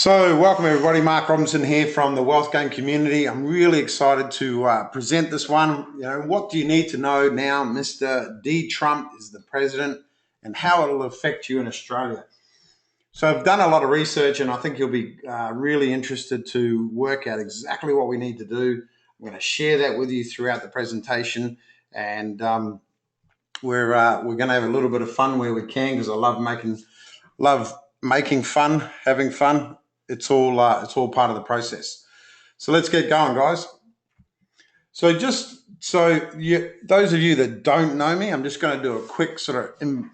So, welcome everybody. Mark Robinson here from the Wealth Game community. I'm really excited to present this one. What do you need to know now? Mr. D. Trump is the president, and how it'll affect you in Australia. So, I've done a lot of research, and I think you'll be really interested to work out exactly what we need to do. I'm going to share that with you throughout the presentation, and we're going to have a little bit of fun where we can, because I love making fun, having fun. It's all part of the process. So let's get going, guys. Those of you that don't know me, I'm just going to do a quick sort of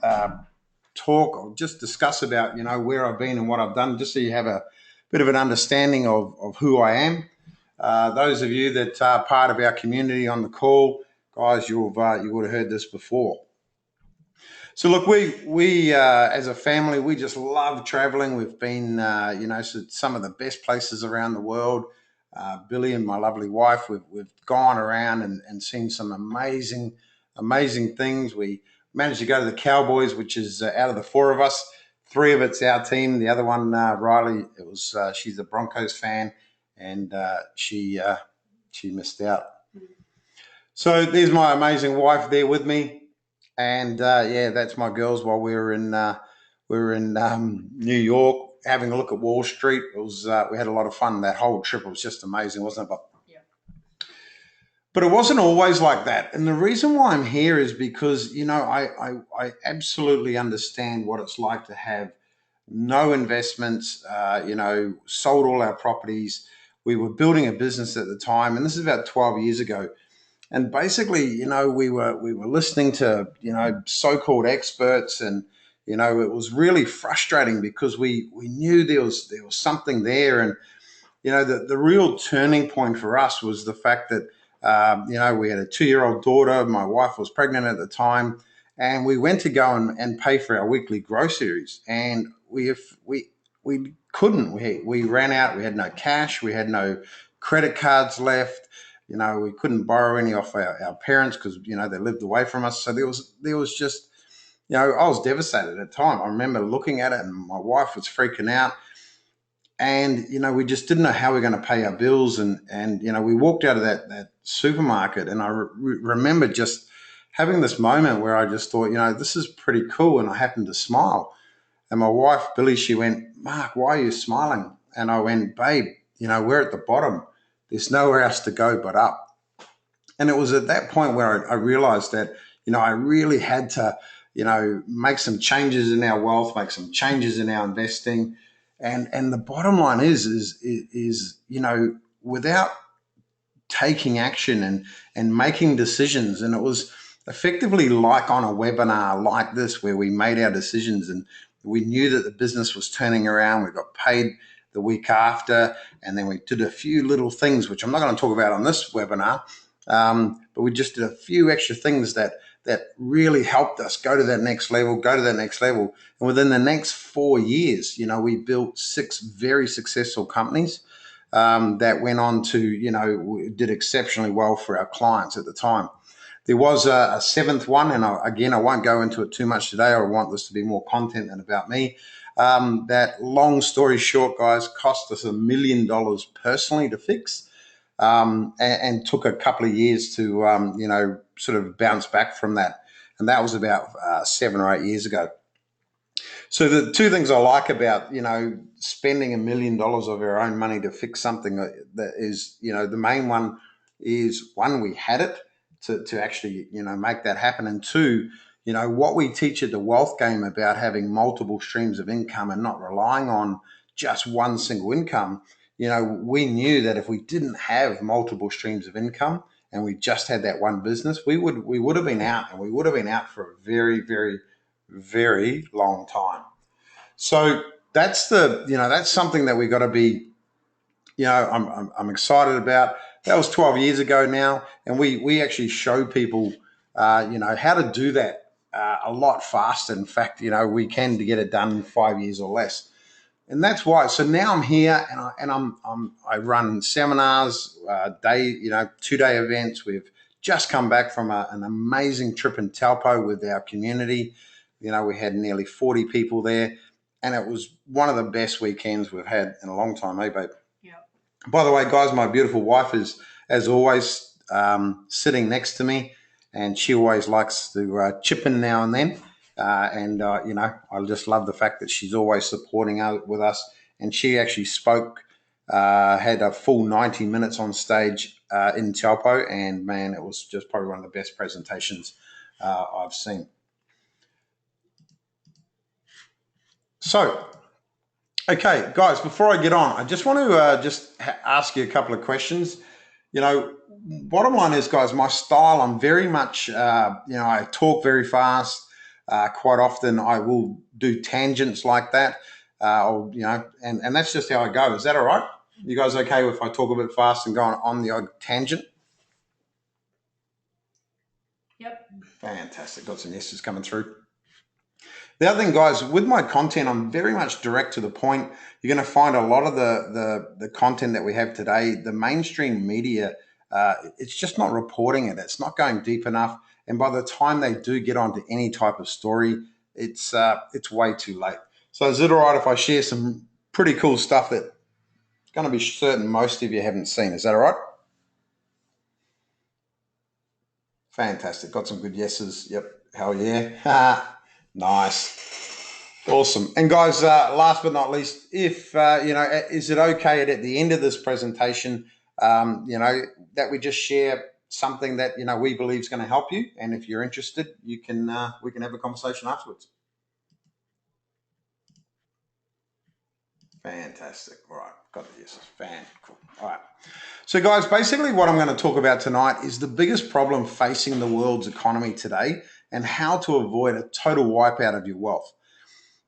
talk, or just discuss about where I've been and what I've done, just so you have a bit of an understanding of who I am. Those of you that are part of our community on the call, guys, you would have heard this before. So look, we as a family, we just love traveling. We've been, to some of the best places around the world. Billy and my lovely wife, we've gone around and seen some amazing things. We managed to go to the Cowboys, which is out of the four of us, three of it's our team. The other one, Riley, she's a Broncos fan, and she missed out. So there's my amazing wife there with me. And that's my girls. While we were in New York having a look at Wall Street, we had a lot of fun. That whole trip was just amazing, wasn't it? But it wasn't always like that. And the reason why I'm here is because I absolutely understand what it's like to have no investments. Sold all our properties. We were building a business at the time, and this is about 12 years ago. And basically, we were listening to, so-called experts, and, it was really frustrating because we knew there was something there. And, the real turning point for us was the fact that, we had a 2-year-old daughter. My wife was pregnant at the time, and we went to go and pay for our weekly groceries. And we couldn't. We ran out. We had no cash. We had no credit cards left. We couldn't borrow any off our parents because, they lived away from us. So there was just, I was devastated at the time. I remember looking at it, and my wife was freaking out. And, we just didn't know how we were going to pay our bills. And we walked out of that supermarket, and I remember just having this moment where I just thought, this is pretty cool. And I happened to smile. And my wife, Billy, she went, "Mark, why are you smiling?" And I went, "Babe, we're at the bottom. There's nowhere else to go but up." And it was at that point where I realized that, I really had to, make some changes in our wealth, make some changes in our investing. And the bottom line is without taking action and making decisions. And it was effectively like on a webinar like this, where we made our decisions and we knew that the business was turning around. We got paid the week after, and then we did a few little things, which I'm not going to talk about on this webinar, but we just did a few extra things that really helped us go to that next level. And within the next 4 years, we built 6 very successful companies that went on to, did exceptionally well for our clients at the time. There was a seventh one, and I won't go into it too much today. I want this to be more content than about me. That, long story short, guys, cost us $1 million personally to fix, and took a couple of years to, sort of bounce back from that. And that was about 7 or 8 years ago. So the two things I like about, spending $1 million of our own money to fix something, that is, the main one is, one, we had it to actually, make that happen. And two, what we teach at the Wealth Game about having multiple streams of income and not relying on just one single income. We knew that if we didn't have multiple streams of income and we just had that one business, we would have been out, and we would have been out for a very, very, very long time. So that's that's something that we got to be, I'm excited about. That was 12 years ago now, and we actually show people, how to do that a lot faster. In fact, we can get it done in 5 years or less. And that's why. So now I'm here, and I run seminars, 2-day events. We've just come back from an amazing trip in Taupo with our community. We had nearly 40 people there, and it was one of the best weekends we've had in a long time, eh, babe? Yeah. By the way, guys, my beautiful wife is, as always, sitting next to me, and she always likes to chip in now and then. I just love the fact that she's always supporting with us. And she actually spoke, had a full 90 minutes on stage in Taupo, and man, it was just probably one of the best presentations I've seen. So, okay, guys, before I get on, I just want to just ask you a couple of questions. Bottom line is, guys, my style, I'm very much, I talk very fast. Quite often I will do tangents like that, and that's just how I go. Is that all right? You guys okay if I talk a bit fast and go on the odd tangent? Yep. Fantastic. Got some yeses coming through. The other thing, guys, with my content, I'm very much direct to the point. You're going to find a lot of the content that we have today, the mainstream media, it's just not reporting it. It's not going deep enough. And by the time they do get onto any type of story, it's way too late. So is it all right if I share some pretty cool stuff that's going to be certain most of you haven't seen? Is that all right? Fantastic. Got some good yeses. Yep. Hell yeah. Nice. Awesome. And guys, last but not least, if, is it okay at the end of this presentation, that we just share something that, we believe is going to help you? And if you're interested, we can have a conversation afterwards. Fantastic. All right. Got the yeses. Cool. All right. So guys, basically what I'm going to talk about tonight is the biggest problem facing the world's economy today and how to avoid a total wipeout of your wealth.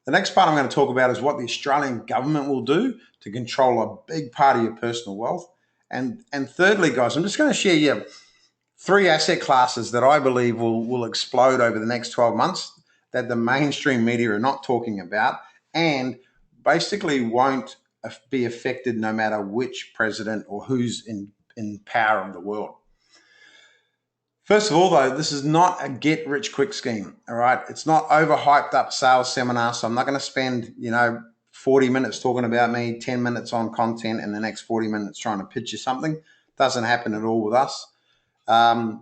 The next part I'm going to talk about is what the Australian government will do to control a big part of your personal wealth. And thirdly, guys, I'm just going to share you 3 asset classes that I believe will explode over the next 12 months that the mainstream media are not talking about and basically won't be affected no matter which president or who's in power of the world. First of all, though, this is not a get-rich-quick scheme, all right? It's not overhyped up sales seminar, so I'm not going to spend, 40 minutes talking about me, 10 minutes on content, and the next 40 minutes trying to pitch you something. Doesn't happen at all with us.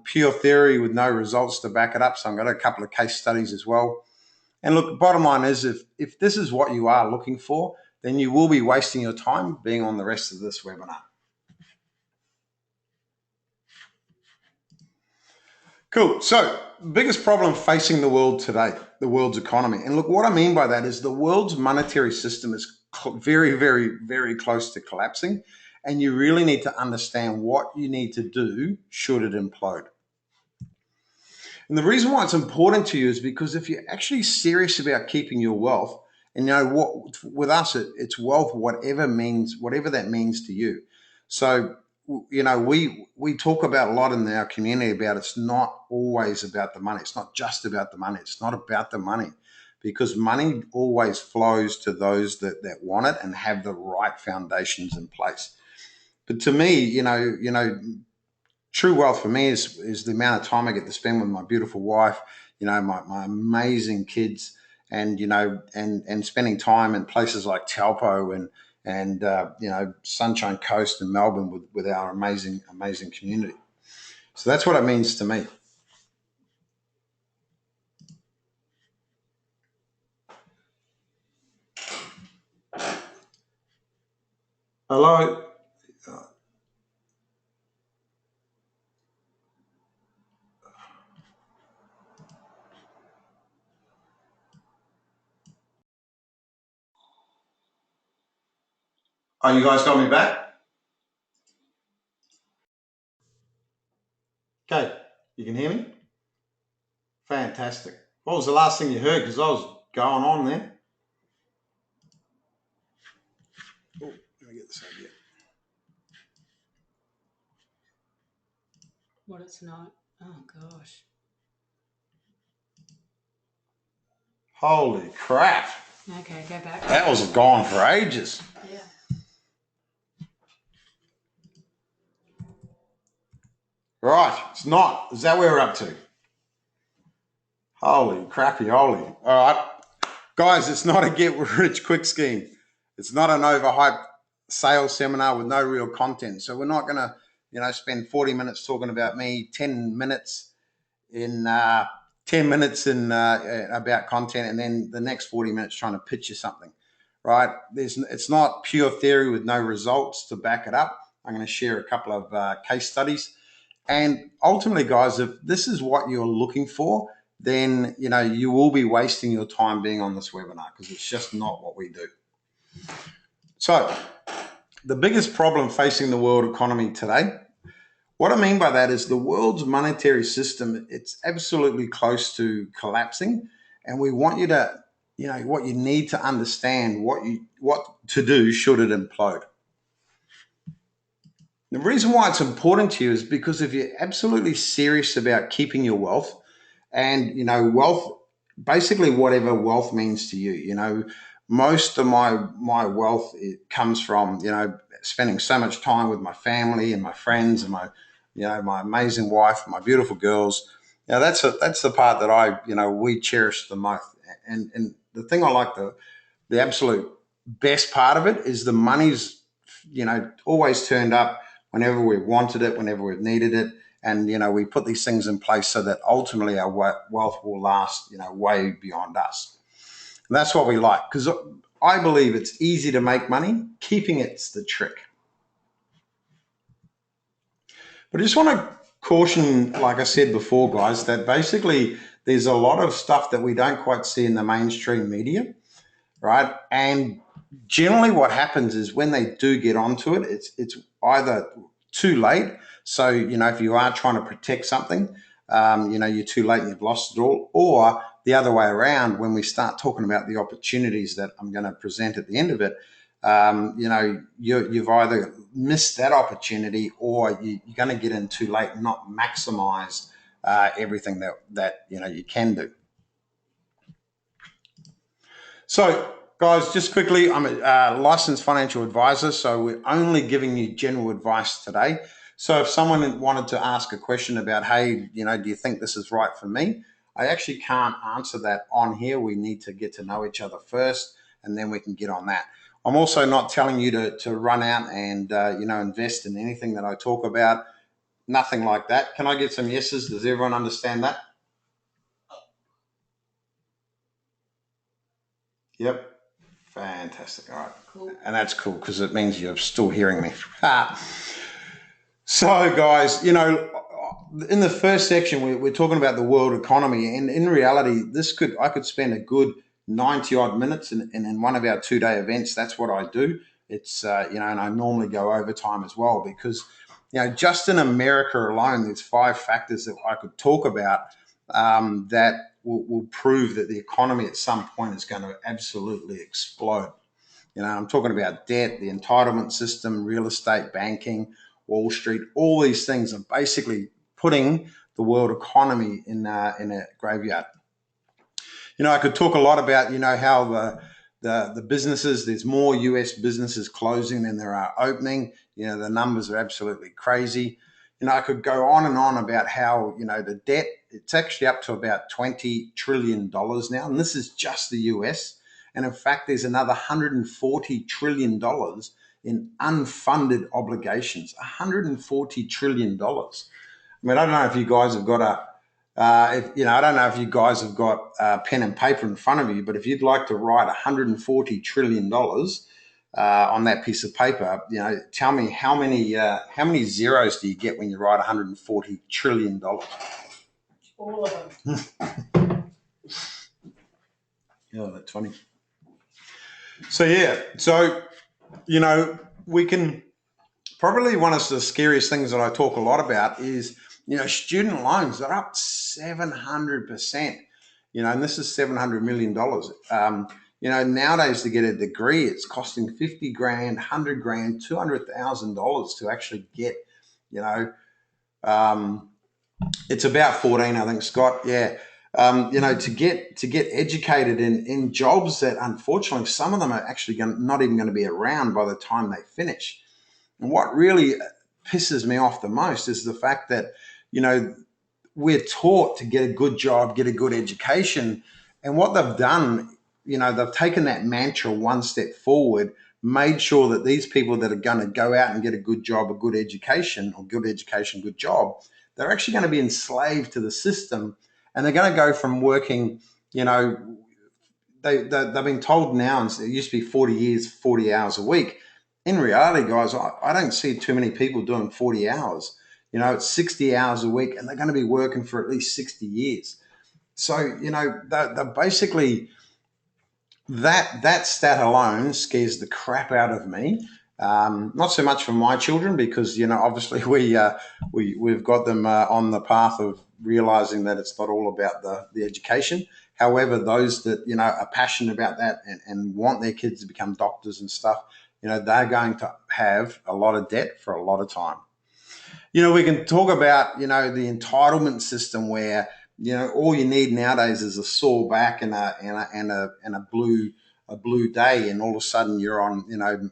Pure theory with no results to back it up, so I've got a couple of case studies as well. And look, bottom line is if this is what you are looking for, then you will be wasting your time being on the rest of this webinar. Cool. So, biggest problem facing the world today, the world's economy. And look, what I mean by that is the world's monetary system is very, very, very close to collapsing. And you really need to understand what you need to do should it implode. And the reason why it's important to you is because if you're actually serious about keeping your wealth, and what with us, it's wealth, whatever that means to you. So, we talk about a lot in our community about it's not always about the money. It's not just about the money. It's not about the money, because money always flows to those that want it and have the right foundations in place. But to me, true wealth for me is the amount of time I get to spend with my beautiful wife, my amazing kids, and and spending time in places like Taupo and Sunshine Coast and Melbourne with our amazing community. So that's what it means to me. Hello. Oh, you guys got me back? Okay, you can hear me? Fantastic. What was the last thing you heard? Because I was going on there. Oh, let me get this idea. What it's not? Oh, gosh. Holy crap. Okay, go back. That was gone for ages. Yeah. Right, it's not. Is that where we're up to? Holy crappy, holy. All right. Guys, it's not a get rich quick scheme. It's not an overhyped sales seminar with no real content. So we're not going to, spend 40 minutes talking about me, 10 minutes in 10 minutes in about content, and then the next 40 minutes trying to pitch you something, right? It's not pure theory with no results to back it up. I'm going to share a couple of case studies. And ultimately, guys, if this is what you're looking for, then you will be wasting your time being on this webinar because it's just not what we do. So the biggest problem facing the world economy today, what I mean by that is the world's monetary system, it's absolutely close to collapsing. And we want you to, what you need to understand what to do should it implode. The reason why it's important to you is because if you're absolutely serious about keeping your wealth, and wealth, basically whatever wealth means to you, most of my wealth, it comes from spending so much time with my family and my friends and my amazing wife, my beautiful girls. That's the part that we cherish the most. And the thing I like, the absolute best part of it is the money's always turned up whenever we've wanted it, whenever we've needed it. And, we put these things in place so that ultimately our wealth will last, way beyond us. And that's what we like, because I believe it's easy to make money. Keeping it's the trick. But I just want to caution, like I said before, guys, that basically there's a lot of stuff that we don't quite see in the mainstream media, right? And generally what happens is when they do get onto it, it's either too late. So, if you are trying to protect something, you're too late and you've lost it all. Or the other way around, when we start talking about the opportunities that I'm going to present at the end of it, you've either missed that opportunity or you're going to get in too late and not maximize everything that you can do. So, guys, just quickly, I'm a licensed financial advisor, so we're only giving you general advice today. So if someone wanted to ask a question about, hey, do you think this is right for me? I actually can't answer that on here. We need to get to know each other first, and then we can get on that. I'm also not telling you to run out and, invest in anything that I talk about. Nothing like that. Can I get some yeses? Does everyone understand that? Yep. Fantastic. All right. Cool. And that's cool because it means you're still hearing me. So, guys, in the first section, we're talking about the world economy. And in reality, I could spend a good 90 odd minutes in one of our 2-day events. That's what I do. It's, and I normally go overtime as well because, just in America alone, there's 5 factors that I could talk about that will prove that the economy at some point is going to absolutely explode. I'm talking about debt, the entitlement system, real estate, banking, Wall Street. All these things are basically putting the world economy in a graveyard. I could talk a lot about how the businesses, there's more US businesses closing than there are opening. The numbers are absolutely crazy. I could go on and on about how, the debt, it's actually up to about $20 trillion now. And this is just the US. And in fact, there's another $140 trillion in unfunded obligations. $140 trillion. I mean, I don't know if you guys have got I don't know if you guys have got pen and paper in front of you, but if you'd like to write $140 trillion on that piece of paper, tell me how many zeros do you get when you write $140 trillion? All of them. Yeah, that's funny. So we can probably, one of the scariest things that I talk a lot about is, student loans are up 700%, and this is $700 million. Nowadays to get a degree, it's costing 50 grand, 100 grand, $200,000 to actually get, it's about 14, I think, Scott. Yeah. To get educated in jobs that unfortunately some of them are actually not even going to be around by the time they finish. And what really pisses me off the most is the fact that, we're taught to get a good job, get a good education. And what they've done they've taken that mantra one step forward, made sure that these people that are going to go out and get a good job, a good education, good job, they're actually going to be enslaved to the system, and they're going to go from working, you know, they've been told now, and it used to be 40 years, 40 hours a week. In reality, guys, I don't see too many people doing 40 hours. It's 60 hours a week, and they're going to be working for at least 60 years. So, they're basically, that stat alone scares the crap out of me. Not so much for my children, because obviously we've got them on the path of realizing that it's not all about the education. However, those that are passionate about that and want their kids to become doctors and stuff, they're going to have a lot of debt for a lot of time. We can talk about the entitlement system, where all you need nowadays is a sore back and a blue day, and all of a sudden you're on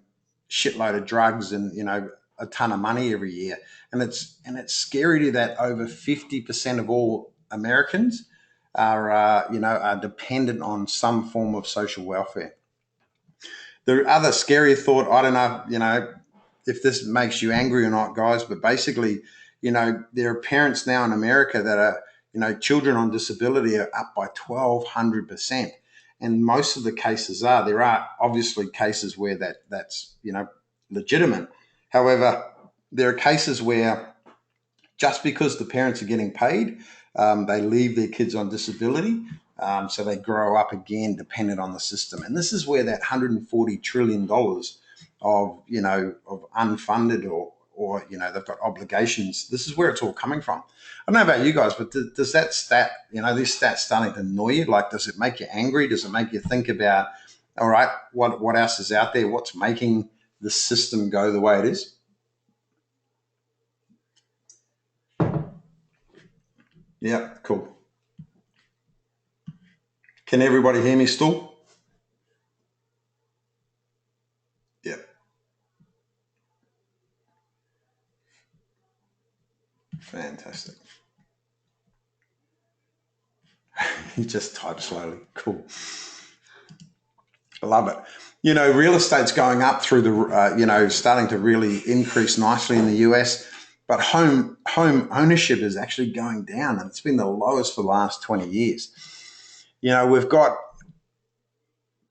shitload of drugs and a ton of money every year. And it's scary to that over 50% of all Americans are dependent on some form of social welfare. The other scary thought, I don't know if this makes you angry or not, guys, but basically, there are parents now in America that are, children on disability are up by 1,200%. And most of the cases there are obviously cases where that's legitimate. However, there are cases where just because the parents are getting paid, they leave their kids on disability. So they grow up again dependent on the system. And this is where that $140 trillion of unfunded or they've got obligations. This is where it's all coming from. I don't know about you guys, but does that stat, this stat's starting to annoy you? Like, does it make you angry? Does it make you think about, all right, what else is out there? What's making the system go the way it is? Yeah, cool. Can everybody hear me still? Yeah, fantastic. You just type slowly. Cool. I love it. Real estate's going up through starting to really increase nicely in the US, but home ownership is actually going down, and it's been the lowest for the last 20 years. We've got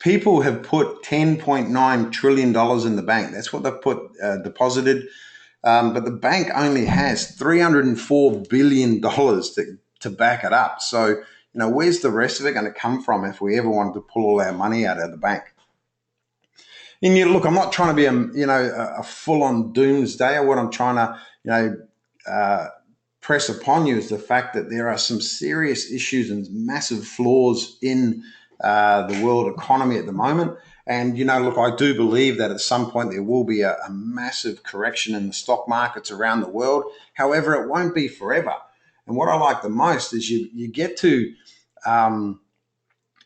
people have put $10.9 trillion in the bank. That's what they've put deposited. But the bank only has $304 billion to back it up. So, where's the rest of it going to come from if we ever wanted to pull all our money out of the bank? And look, I'm not trying to be a full-on doomsdayer. What I'm trying to press upon you is the fact that there are some serious issues and massive flaws in the world economy at the moment. And, look, I do believe that at some point there will be a massive correction in the stock markets around the world. However, it won't be forever. And what I like the most is you get to,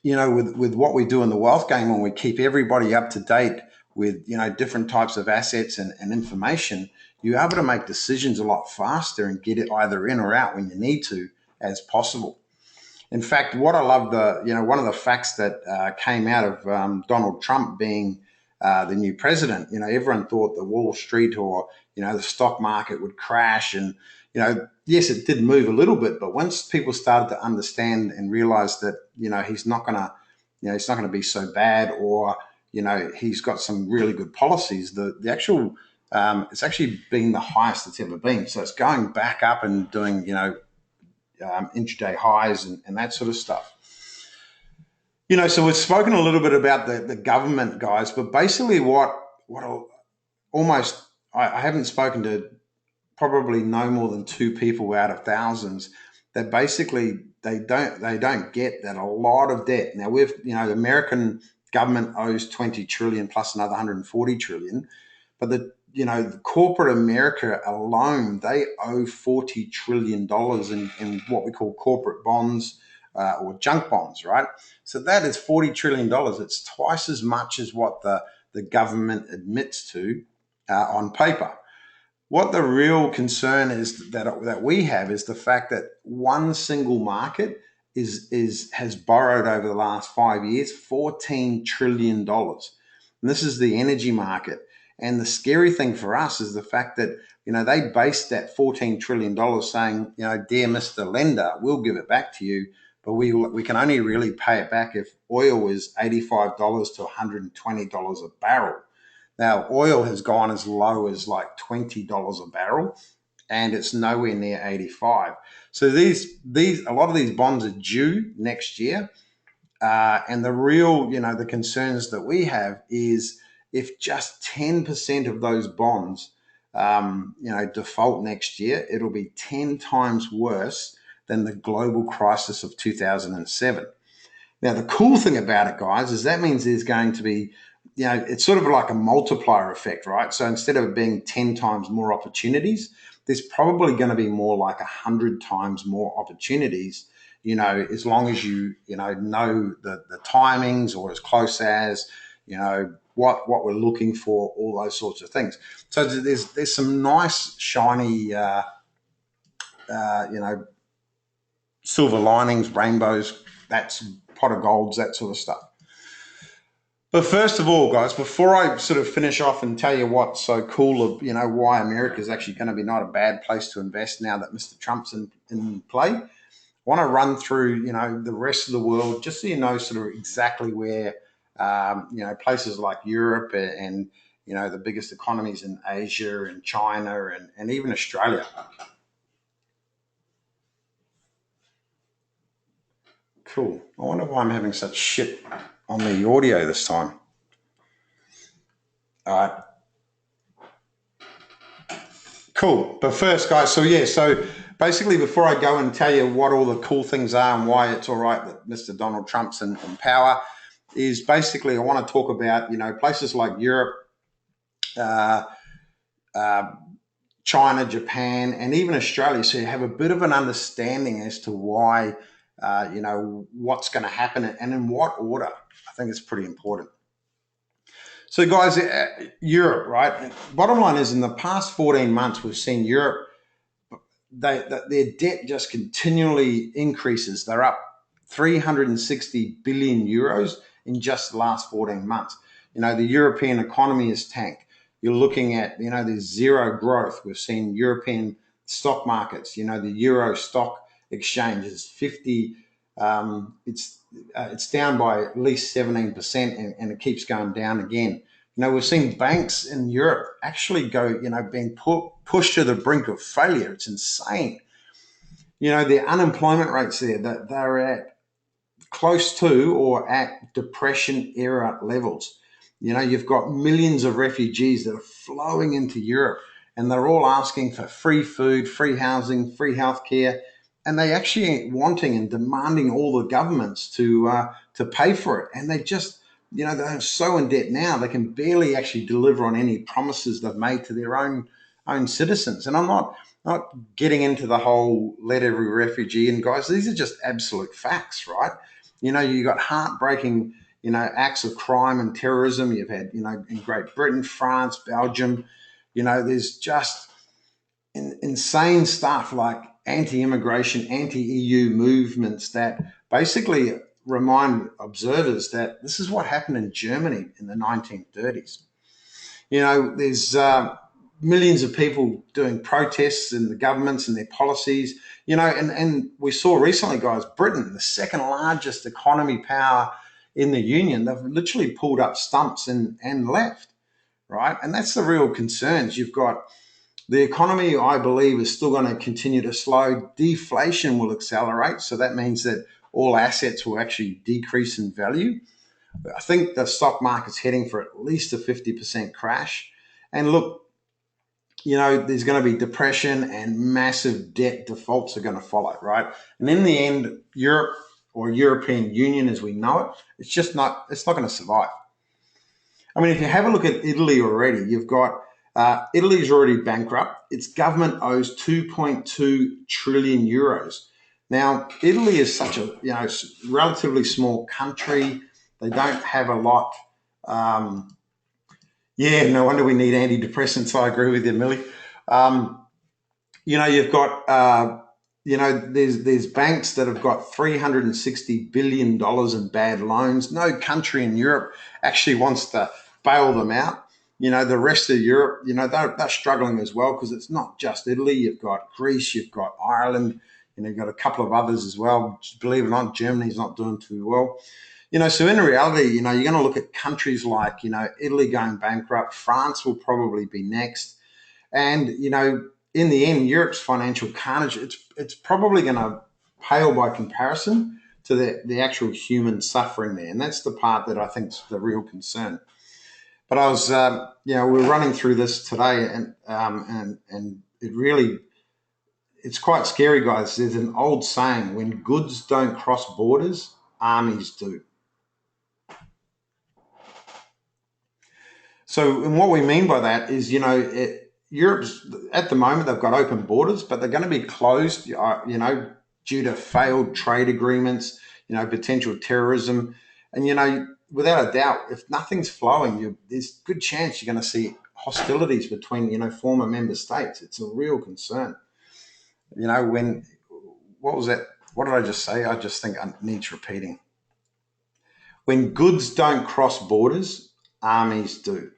with what we do in the wealth game, when we keep everybody up to date with, different types of assets and information, you're able to make decisions a lot faster and get it either in or out when you need to as possible. In fact, what I love, one of the facts that came out of Donald Trump being the new president, everyone thought the Wall Street or, the stock market would crash. And, yes, it did move a little bit, but once people started to understand and realize that, he's not going to be so bad, or, he's got some really good policies, the actual, it's actually been the highest it's ever been. So it's going back up and doing, intraday highs and that sort of stuff. So we've spoken a little bit about the government, guys, but basically what almost, I haven't spoken to probably no more than two people out of thousands that basically they don't get that a lot of debt. Now the American government owes 20 trillion plus another 140 trillion, but the corporate America alone, they owe $40 trillion in what we call corporate bonds or junk bonds, right? So that is $40 trillion. It's twice as much as what the government admits to on paper. What the real concern is that we have is the fact that one single market has borrowed over the last 5 years $14 trillion. And this is the energy market. And the scary thing for us is the fact that, they based that $14 trillion saying, dear Mr. Lender, we'll give it back to you, but we can only really pay it back if oil is $85 to $120 a barrel. Now, oil has gone as low as like $20 a barrel, and it's nowhere near 85. So a lot of these bonds are due next year. And the real, the concerns that we have is if just 10% of those bonds, default next year, it'll be 10 times worse than the global crisis of 2007. Now, the cool thing about it, guys, is that means there's going to be, it's sort of like a multiplier effect, right? So instead of being 10 times more opportunities, there's probably going to be more like 100 times more opportunities, as long as you know the timings, or as close as, what we're looking for, all those sorts of things. So there's some nice shiny, silver linings, rainbows, that's pot of golds, that sort of stuff. But first of all, guys, before I sort of finish off and tell you what's so cool of, why America is actually going to be not a bad place to invest now that Mr. Trump's in play, I want to run through, the rest of the world, just so you know sort of exactly where, places like Europe and, the biggest economies in Asia and China and even Australia. Cool. I wonder why I'm having such shit on the audio this time. All right. Cool. But first, guys, so basically before I go and tell you what all the cool things are and why it's all right that Mr. Donald Trump's in power, is basically I want to talk about, places like Europe, China, Japan, and even Australia, so you have a bit of an understanding as to why, what's going to happen and in what order. I think it's pretty important. So, guys, Europe, right? Bottom line is, in the past 14 months, we've seen Europe, their debt just continually increases. They're up 360 billion euros in just the last 14 months. The European economy is tanked. You're looking at, there's zero growth. We've seen European stock markets, the Euro stock exchange is 50, it's down by at least 17%, and it keeps going down again. We've seen banks in Europe actually go, being pushed to the brink of failure. It's insane. The unemployment rates there, that they're at close to or at depression era levels. You've got millions of refugees that are flowing into Europe, and they're all asking for free food, free housing, free healthcare, and they actually wanting and demanding all the governments to pay for it. And they just, they're so in debt now they can barely actually deliver on any promises they've made to their own citizens. And I'm not getting into the whole let every refugee in, guys. These are just absolute facts, right? You got heartbreaking, acts of crime and terrorism. You've had, in Great Britain, France, Belgium, there's just insane stuff like anti-immigration, anti-EU movements that basically remind observers that this is what happened in Germany in the 1930s. There's millions of people doing protests in the governments and their policies, and we saw recently, guys, Britain, the second largest economy power in the union, they've literally pulled up stumps and left, right? And that's the real concerns. You've got the economy, I believe, is still going to continue to slow. Deflation will accelerate. So that means that all assets will actually decrease in value. I think the stock market's heading for at least a 50% crash. And look, there's going to be depression and massive debt defaults are going to follow, right? And in the end, Europe or European Union as we know it, it's not going to survive. I mean, if you have a look at Italy already, you've got Italy's already bankrupt. Its government owes 2.2 trillion euros. Now, Italy is such a relatively small country. They don't have a lot. No wonder we need antidepressants. I agree with you, Millie. You've got there's banks that have got $360 billion in bad loans. No country in Europe actually wants to bail them out. The rest of Europe, they're struggling as well, because it's not just Italy. You've got Greece, you've got Ireland, you've got a couple of others as well. Believe it or not, Germany's not doing too well. So in reality, you're going to look at countries like, Italy going bankrupt. France will probably be next. And, in the end, Europe's financial carnage, it's probably going to pale by comparison to the actual human suffering there. And that's the part that I think is the real concern. But I was, we're running through this today, and it's quite scary, guys. There's an old saying: when goods don't cross borders, armies do. So, and what we mean by that is, Europe's at the moment, they've got open borders, but they're going to be closed, due to failed trade agreements, potential terrorism. And, without a doubt, if nothing's flowing, there's a good chance you're going to see hostilities between, former member states. It's a real concern. What was that? What did I just say? I just think it needs repeating. When goods don't cross borders, armies do.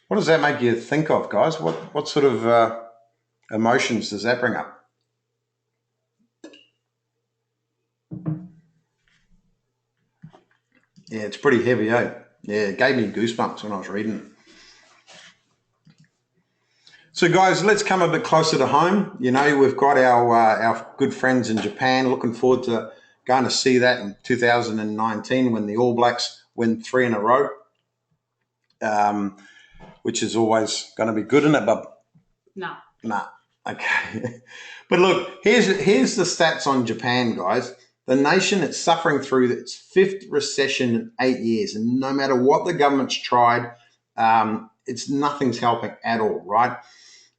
What does that make you think of, guys? What sort of emotions does that bring up? Yeah, it's pretty heavy, eh? Yeah, it gave me goosebumps when I was reading it. So, guys, let's come a bit closer to home. We've got our good friends in Japan. Looking forward to going to see that in 2019 when the All Blacks win 3 in a row, which is always going to be good, isn't it, Bub? No. Nah. Okay. But look, here's the stats on Japan, guys. The nation is suffering through its 5th recession in 8 years, and no matter what the government's tried, nothing's helping at all, right?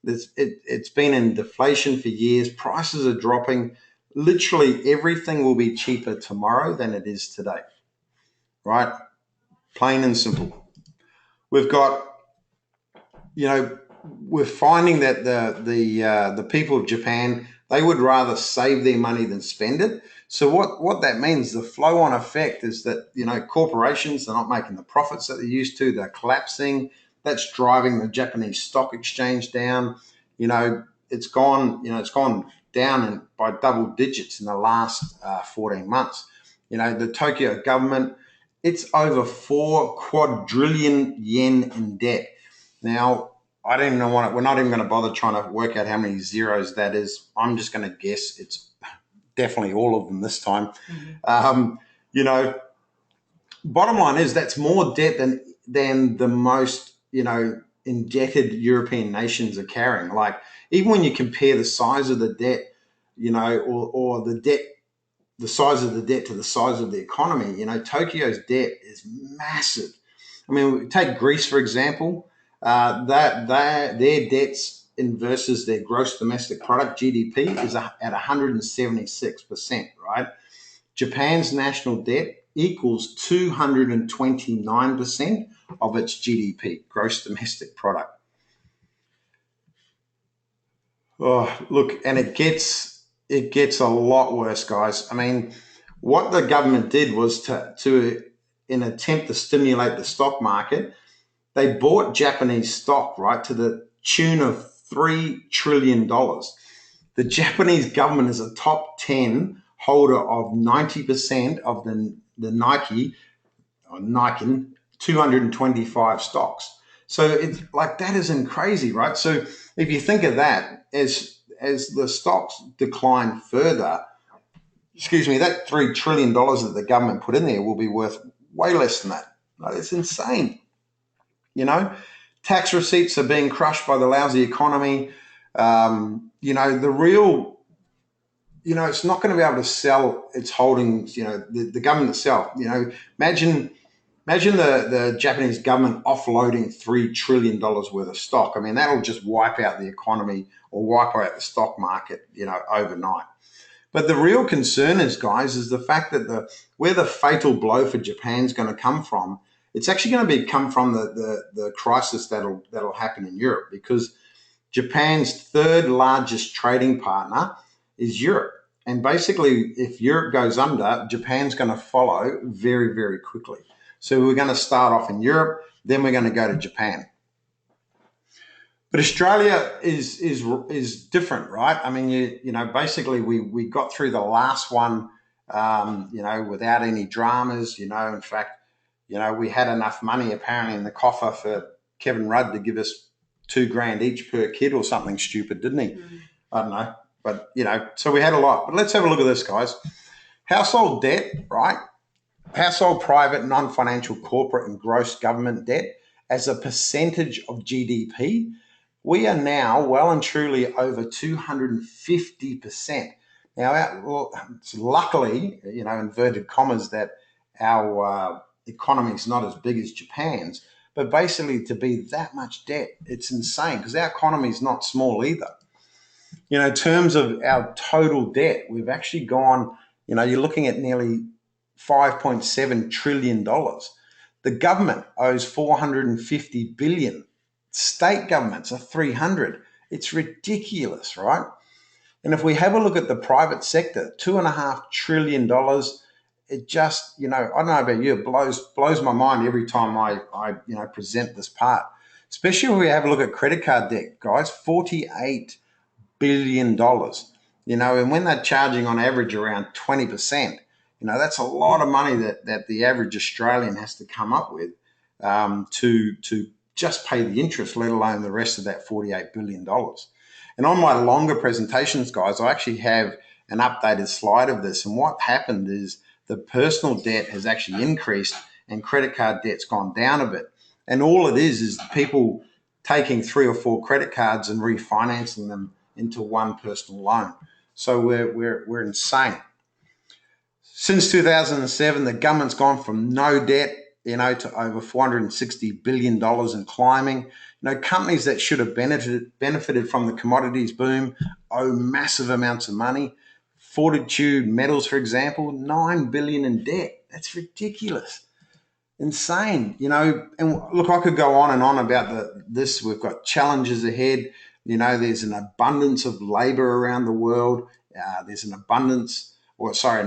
It's been in deflation for years. Prices are dropping. Literally everything will be cheaper tomorrow than it is today, right? Plain and simple. We've got, we're finding that the people of Japan, they would rather save their money than spend it. So what that means, the flow-on effect is that, corporations are not making the profits that they used to. They're collapsing. That's driving the Japanese stock exchange down. It's gone down by double digits in the last 14 months. The Tokyo government, it's over 4 quadrillion yen in debt. Now, I don't even know what we're not even going to bother trying to work out how many zeros that is. I'm just going to guess it's definitely all of them this time. Mm-hmm. Bottom line is that's more debt than the most, indebted European nations are carrying. Like, even when you compare the size of the debt, or the debt, the size of the debt to the size of the economy, Tokyo's debt is massive. I mean, take Greece, for example. Their debts versus their gross domestic product, GDP, is at 176%, right? Japan's national debt equals 229% of its GDP, gross domestic product. Oh, look, and it gets a lot worse, guys. I mean, what the government did was to in an attempt to stimulate the stock market, they bought Japanese stock, right, to the tune of $3 trillion. The Japanese government is a top 10 holder of 90% of the Nike 225 stocks. So it's like, that isn't crazy, right? So if you think of that, as the stocks decline further, that $3 trillion that the government put in there will be worth way less than that. Like, it's insane. Tax receipts are being crushed by the lousy economy. The real, it's not going to be able to sell its holdings, the government itself. Imagine the Japanese government offloading $3 trillion worth of stock. I mean, that'll just wipe out the economy or wipe out the stock market, overnight. But the real concern is, guys, is the fact that where the fatal blow for Japan is going to come from, it's actually going to come from the crisis that'll happen in Europe, because Japan's third largest trading partner is Europe. And basically, if Europe goes under, Japan's going to follow very, very quickly. So we're going to start off in Europe, then we're going to go to Japan. But Australia is different, right? I mean, basically we got through the last one, without any dramas. In fact, we had enough money apparently in the coffer for Kevin Rudd to give us $2,000 each per kid or something stupid, didn't he? I don't know, but so we had a lot. But let's have a look at this, guys. Household debt, right? Household private, non-financial, corporate, and gross government debt as a percentage of GDP. We are now well and truly over 250%. Now, luckily, inverted commas, that our economy is not as big as Japan's, but basically to be that much debt, it's insane because our economy is not small either. In terms of our total debt, we've actually gone, you're looking at nearly $5.7 trillion. The government owes $450 billion. State governments are 300. It's ridiculous, right? And if we have a look at the private sector, $2.5 trillion, it just, I don't know about you, it blows my mind every time I present this part. Especially when we have a look at credit card debt, guys, $48 billion. And when they're charging on average around 20%, that's a lot of money that the average Australian has to come up with to just pay the interest, let alone the rest of that $48 billion. And on my longer presentations, guys, I actually have an updated slide of this. And what happened is the personal debt has actually increased and credit card debt's gone down a bit. And all it is people taking 3 or 4 credit cards and refinancing them into one personal loan. So we're insane. Since 2007, the government's gone from no debt, to over $460 billion and climbing. Companies that should have benefited from the commodities boom owe massive amounts of money. Fortitude Metals, for example, $9 billion in debt. That's ridiculous. Insane. And look, I could go on and on about this. We've got challenges ahead. There's an abundance of labor around the world. There's an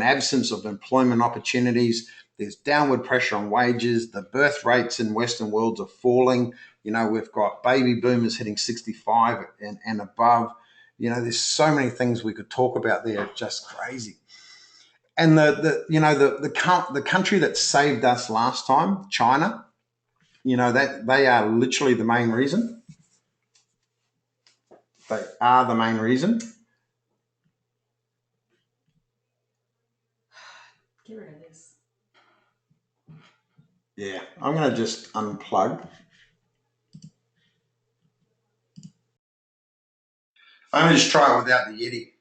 absence of employment opportunities. There's downward pressure on wages. The birth rates in Western worlds are falling. We've got baby boomers hitting 65 and above. There's so many things we could talk about there. Just crazy. And the country that saved us last time, China, that they are literally the main reason. They are the main reason. Get rid of this. Yeah, I'm going to just unplug. I'm going to just try it without the Yeti.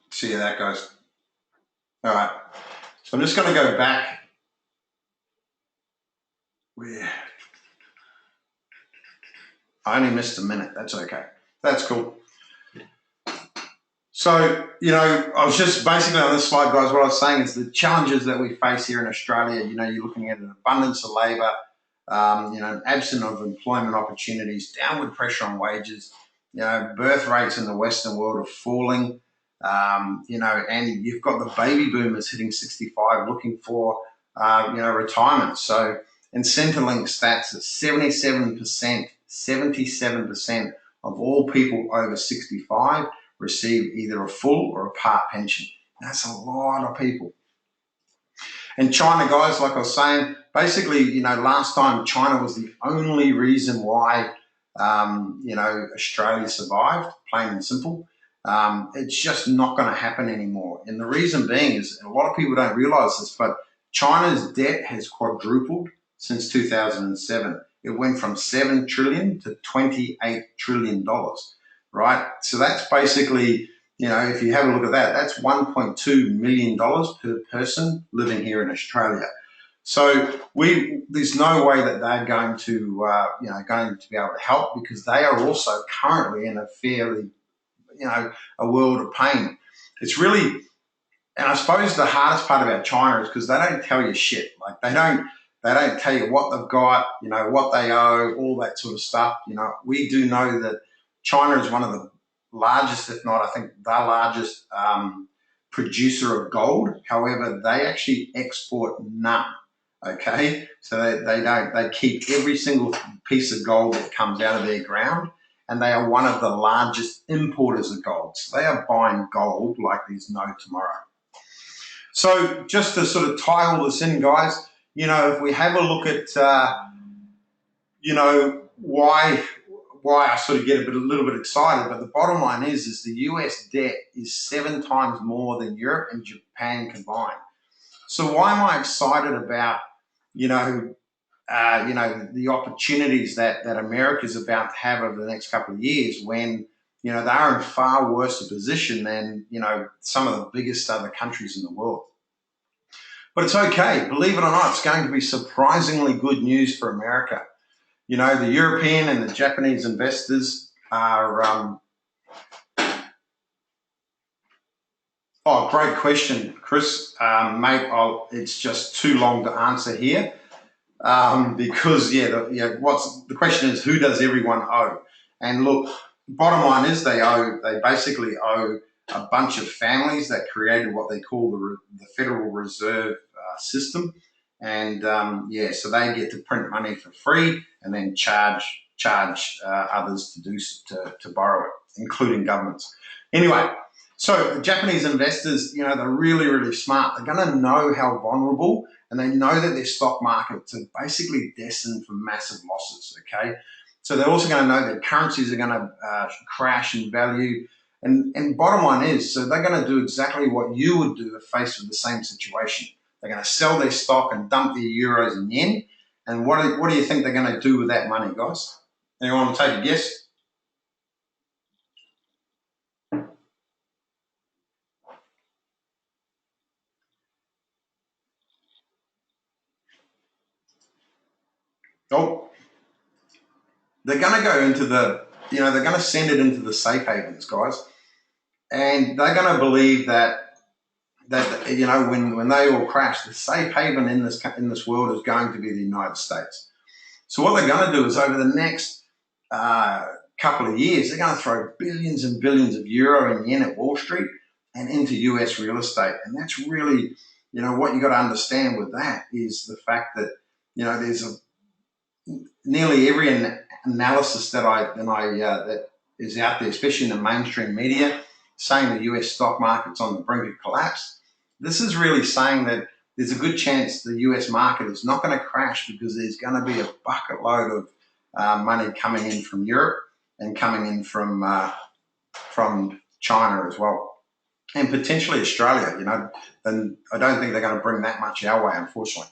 See how that goes. All right. So I'm just going to go back. I only missed a minute. That's okay. That's cool. So, I was just basically on this slide, guys, what I was saying is the challenges that we face here in Australia, you're looking at an abundance of labour, an absence of employment opportunities, downward pressure on wages, birth rates in the Western world are falling, and you've got the baby boomers hitting 65 looking for, retirement. So, and Centrelink stats that 77% of all people over 65 receive either a full or a part pension. That's a lot of people. And China, guys, like I was saying, basically, last time China was the only reason why, Australia survived, plain and simple. It's just not going to happen anymore. And the reason being is, a lot of people don't realize this, but China's debt has quadrupled since 2007. It went from $7 trillion to $28 trillion. Right? So that's basically, if you have a look at that, that's $1.2 million per person living here in Australia. So there's no way that they're going to be able to help, because they are also currently in a fairly, a world of pain. It's really, and I suppose the hardest part about China is because they don't tell you shit. Like they They don't tell you what they've got, what they owe, all that sort of stuff. We do know that China is one of the largest, if not, I think the largest producer of gold. However, they actually export none. Okay, so they keep every single piece of gold that comes out of their ground, and they are one of the largest importers of gold. So they are buying gold like there's no tomorrow. So just to sort of tie all this in, guys, if we have a look at, why I sort of get a little bit excited, but the bottom line is the US debt is 7 times more than Europe and Japan combined. So why am I excited about, the opportunities that America is about to have over the next couple of years when, they are in far worse a position than, some of the biggest other countries in the world. But it's okay. Believe it or not, it's going to be surprisingly good news for America. The European and the Japanese investors are... Oh, great question, Chris. Mate, it's just too long to answer here because, the question is, who does everyone owe? And look, bottom line is they basically owe a bunch of families that created what they call the Federal Reserve system. And so they get to print money for free and then charge others to borrow it, including governments. Anyway, so the Japanese investors, they're really, really smart. They're going to know how vulnerable, and they know that their stock markets are basically destined for massive losses, okay? So they're also going to know that currencies are going to crash in value. And bottom line is, so they're going to do exactly what you would do if faced with the same situation. They're going to sell their stock and dump their euros and yen. And what do you think they're going to do with that money, guys? Anyone want to take a guess? Oh, they're going to go into they're going to send it into the safe havens, guys. And they're going to believe that when they all crash, the safe haven in this world is going to be the United States. So what they're going to do is over the next couple of years, they're going to throw billions and billions of euro and yen at Wall Street and into US real estate. And that's really, what you got to understand with that is the fact that, there's nearly every analysis that is out there, especially in the mainstream media, saying the US stock market's on the brink of collapse. This is really saying that there's a good chance the US market is not going to crash because there's going to be a bucket load of money coming in from Europe and coming in from China as well, and potentially Australia. And I don't think they're going to bring that much our way, unfortunately.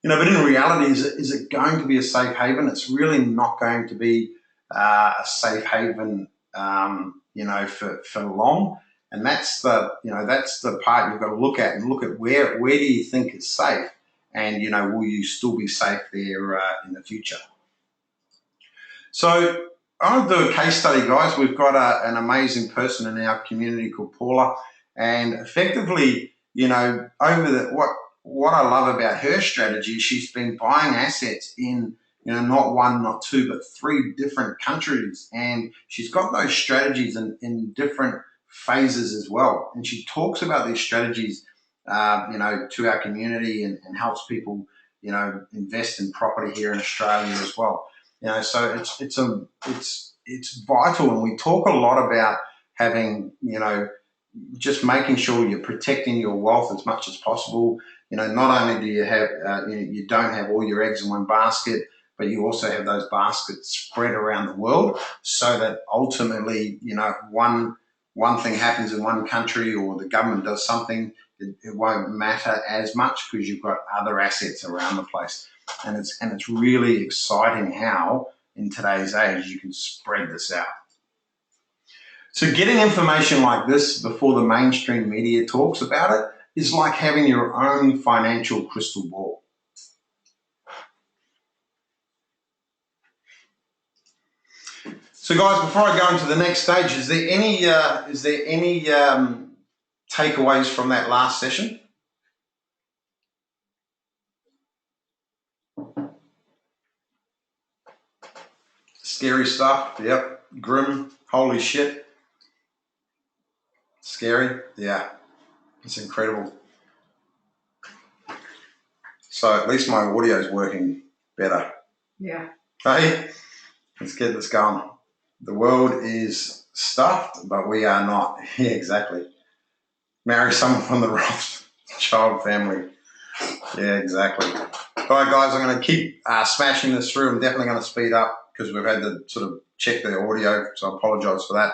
But in reality, is it going to be a safe haven? It's really not going to be a safe haven, for long. And that's the part you've got to look at and look at where do you think is safe, and will you still be safe there in the future? So I'm going to do a case study, guys. We've got an amazing person in our community called Paula, and effectively, what I love about her strategy, she's been buying assets in, not one, not two, but 3 different countries. And she's got those strategies in different phases as well. And she talks about these strategies, to our community and helps people, invest in property here in Australia as well. So it's vital. And we talk a lot about having, just making sure you're protecting your wealth as much as possible. Not only do you have, you don't have all your eggs in one basket, but you also have those baskets spread around the world so that ultimately, one thing happens in one country or the government does something, it won't matter as much because you've got other assets around the place. And it's really exciting how in today's age you can spread this out. So getting information like this before the mainstream media talks about it is like having your own financial crystal ball. So guys, before I go into the next stage, is there any takeaways from that last session? Scary stuff. Yep. Grim. Holy shit. Scary. Yeah. It's incredible. So at least my audio is working better. Yeah. Hey, let's get this going. The world is stuffed, but we are not. Yeah, exactly. Marry someone from the Rothschild family. Yeah, exactly. All right, guys, I'm going to keep smashing this through. I'm definitely going to speed up because we've had to sort of check the audio, so I apologise for that.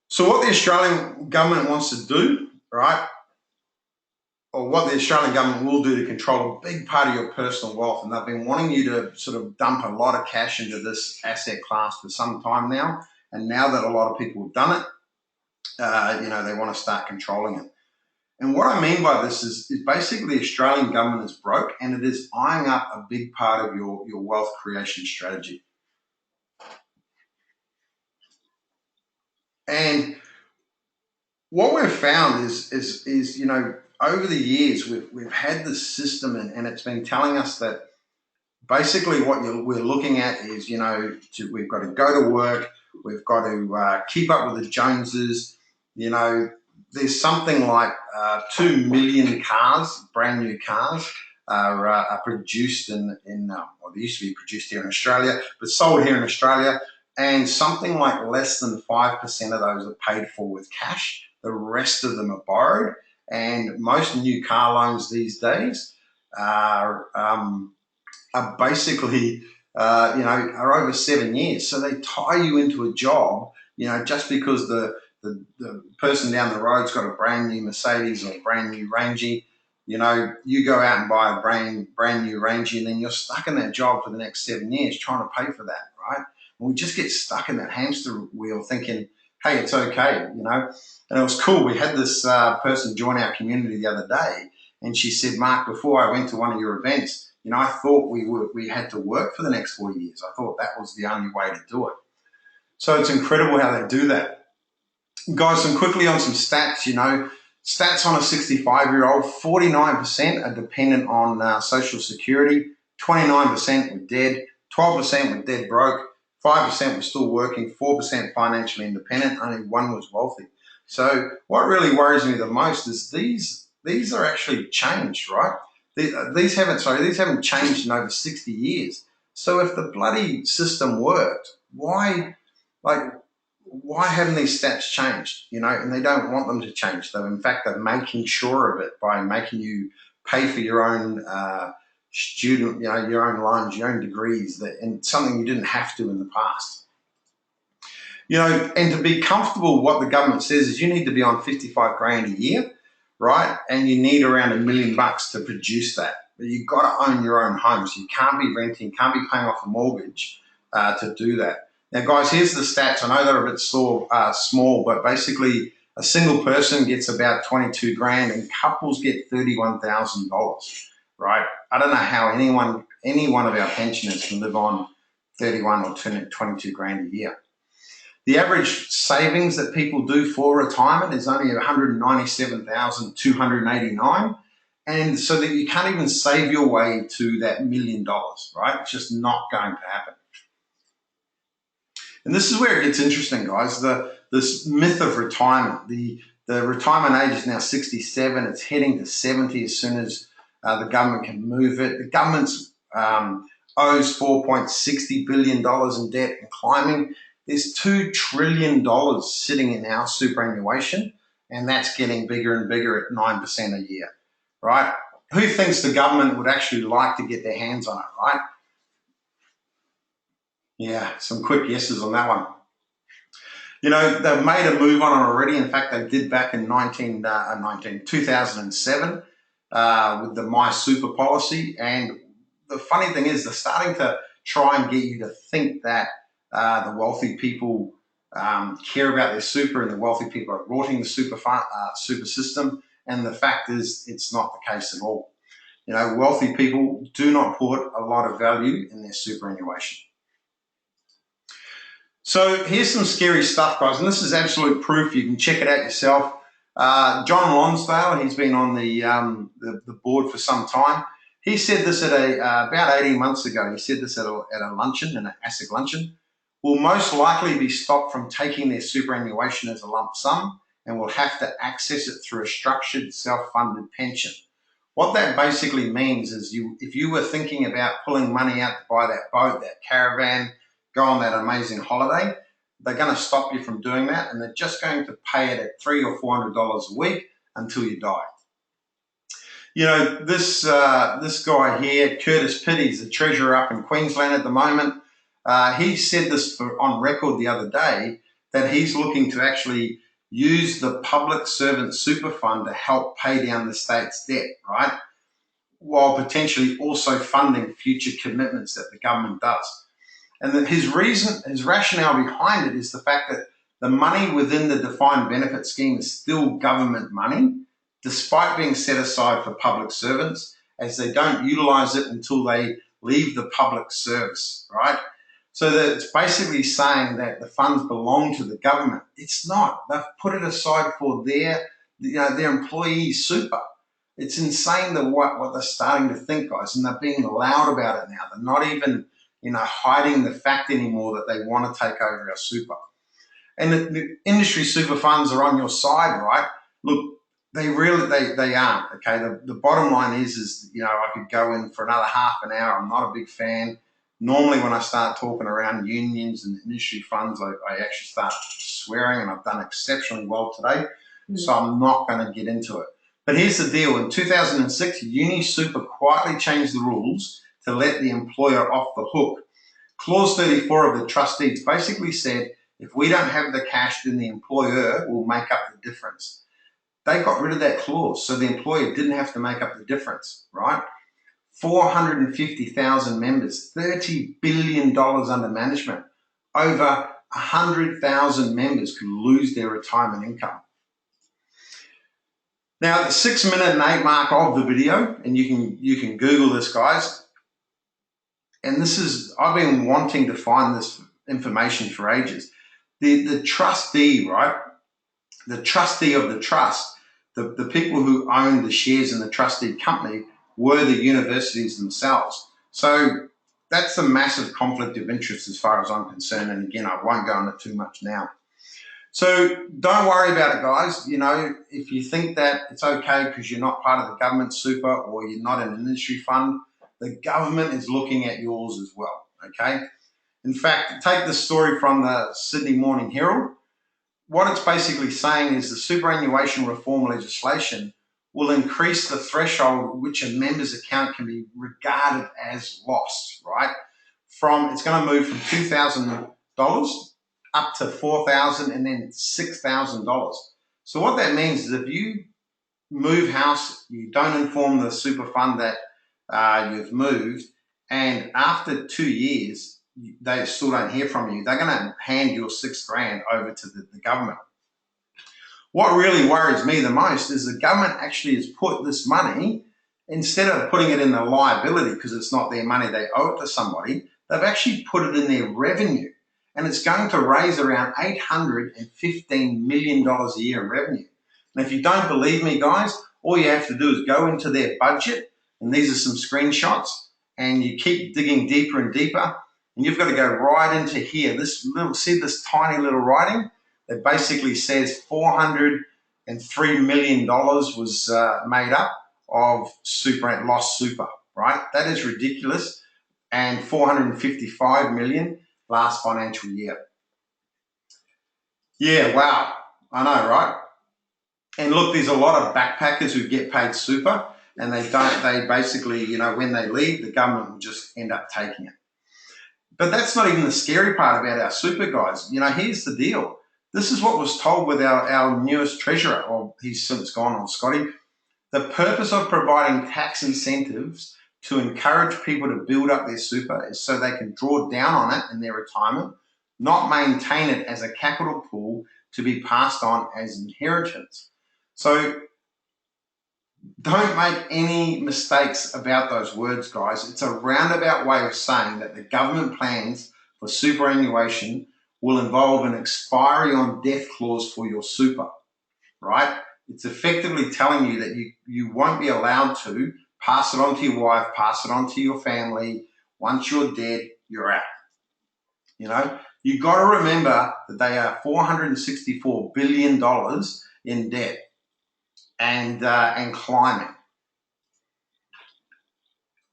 So what the Australian government wants to do, right, or what the Australian government will do to control a big part of your personal wealth, and they've been wanting you to sort of dump a lot of cash into this asset class for some time now, and now that a lot of people have done it, they want to start controlling it. And what I mean by this is basically the Australian government is broke and it is eyeing up a big part of your wealth creation strategy. And what we've found is over the years we've had this system and it's been telling us that basically what we're looking at is we've got to go to work, we've got to keep up with the Joneses. There's something like 2 million cars, brand new cars, are produced well, they used to be produced here in Australia, but sold here in Australia, and something like less than 5% of those are paid for with cash. The rest of them are borrowed, and most new car loans these days are basically, are over 7 years. So they tie you into a job, just because the person down the road's got a brand new Mercedes or a brand new Rangy. You go out and buy a brand new Rangy, and then you're stuck in that job for the next 7 years trying to pay for that, right? And we just get stuck in that hamster wheel thinking, hey, it's okay, And it was cool. We had this person join our community the other day, and she said, Mark, before I went to one of your events, I thought we had to work for the next 4 years. I thought that was the only way to do it. So it's incredible how they do that. Guys, quickly on some stats, stats on a 65-year-old, 49% are dependent on Social Security, 29% were dead, 12% were dead broke, 5% were still working, 4% financially independent, only 1% was wealthy. So what really worries me the most is these are actually changed, right? These haven't changed in over 60 years. So if the bloody system worked, why haven't these stats changed? And they don't want them to change. Though in fact, they're making sure of it by making you pay for your own student, your own loans, your own degrees, and something you didn't have to in the past. And to be comfortable, what the government says is you need to be on 55 grand a year, right? And you need around $1 million to produce that. But you've got to own your own home. So you can't be renting, can't be paying off a mortgage to do that. Now, guys, here's the stats. I know they're a bit small, but basically a single person gets about 22 grand and couples get $31,000, right? I don't know how any one of our pensioners can live on 31 or 22 grand a year. The average savings that people do for retirement is only 197,289, and so that you can't even save your way to that $1 million, right? It's just not going to happen. And this is where it gets interesting, guys. This myth of retirement. The retirement age is now 67. It's heading to 70 as soon as the government can move it. The government owes $4.60 billion in debt and climbing. There's $2 trillion sitting in our superannuation, and that's getting bigger and bigger at 9% a year, right? Who thinks the government would actually like to get their hands on it, right? Yeah, some quick yeses on that one. They've made a move on it already. In fact, they did back in 2007 with the My Super policy. And the funny thing is they're starting to try and get you to think that the wealthy people care about their super and the wealthy people are rorting the super system. And the fact is it's not the case at all. Wealthy people do not put a lot of value in their superannuation. So here's some scary stuff, guys, and this is absolute proof. You can check it out yourself. John Lonsdale, he's been on the board for some time. He said this at about 18 months ago. He said this at a luncheon, an ASIC luncheon. Will most likely be stopped from taking their superannuation as a lump sum and will have to access it through a structured self-funded pension. What that basically means is if you were thinking about pulling money out to buy that boat, that caravan, go on that amazing holiday, they're going to stop you from doing that, and they're just going to pay it at $300 or $400 a week until you die. You know, this guy here, Curtis Pitt, he's the treasurer up in Queensland at the moment. He said this on record the other day that he's looking to actually use the public servant super fund to help pay down the state's debt, right? While potentially also funding future commitments that the government does. And his rationale behind it is the fact that the money within the defined benefit scheme is still government money, despite being set aside for public servants, as they don't utilize it until they leave the public service, right? So that it's basically saying that the funds belong to the government. It's not. They've put it aside for their employee super. It's insane what they're starting to think, guys, and they're being loud about it now. They're not even, hiding the fact anymore that they want to take over our super. And the industry super funds are on your side, right? Look, they aren't. Okay, the bottom line is I could go in for another half an hour. I'm not a big fan. Normally, when I start talking around unions and industry funds, I actually start swearing, and I've done exceptionally well today. So I'm not going to get into it. But here's the deal. In 2006, UniSuper quietly changed the rules to let the employer off the hook. Clause 34 of the trust deeds basically said, if we don't have the cash, then the employer will make up the difference. They got rid of that clause, so the employer didn't have to make up the difference, right? 450,000 members, $30 billion under management. Over 100,000 members could lose their retirement income. Now, at the 6 minute and 8 mark of the video, and you can Google this, guys, and I've been wanting to find this information for ages. The trustee, right? The trustee of the trust, the people who own the shares in the trustee company were the universities themselves. So that's a massive conflict of interest as far as I'm concerned. And again, I won't go into too much now. So don't worry about it, guys. If you think that it's okay because you're not part of the government super or you're not an industry fund, the government is looking at yours as well, okay? In fact, take the story from the Sydney Morning Herald. What it's basically saying is the superannuation reform legislation will increase the threshold at which a member's account can be regarded as lost, right? It's going to move from $2,000 up to $4,000 and then $6,000. So what that means is if you move house, you don't inform the super fund that you've moved, and after 2 years, they still don't hear from you, they're going to hand your $6,000 over to the government. What really worries me the most is the government actually has put this money, instead of putting it in the liability because it's not their money, they owe it to somebody, they've actually put it in their revenue. And it's going to raise around $815 million a year in revenue. And if you don't believe me, guys, all you have to do is go into their budget, and these are some screenshots, and you keep digging deeper and deeper, and you've got to go right into here. See this tiny little writing that basically says $403 million was made up of lost super, right? That is ridiculous. And $455 million last financial year. Yeah, wow. I know, right? And look, there's a lot of backpackers who get paid super, and they basically, when they leave, the government will just end up taking it. But that's not even the scary part about our super, guys. Here's the deal. This is what was told with our newest treasurer, or he's since gone on, Scotty. The purpose of providing tax incentives to encourage people to build up their super is so they can draw down on it in their retirement, not maintain it as a capital pool to be passed on as inheritance. So don't make any mistakes about those words, guys. It's a roundabout way of saying that the government plans for superannuation will involve an expiry on death clause for your super, right? It's effectively telling you that you won't be allowed to pass it on to your wife, pass it on to your family. Once you're dead, you're out. You know, you've got to remember that they are $464 billion in debt and climbing.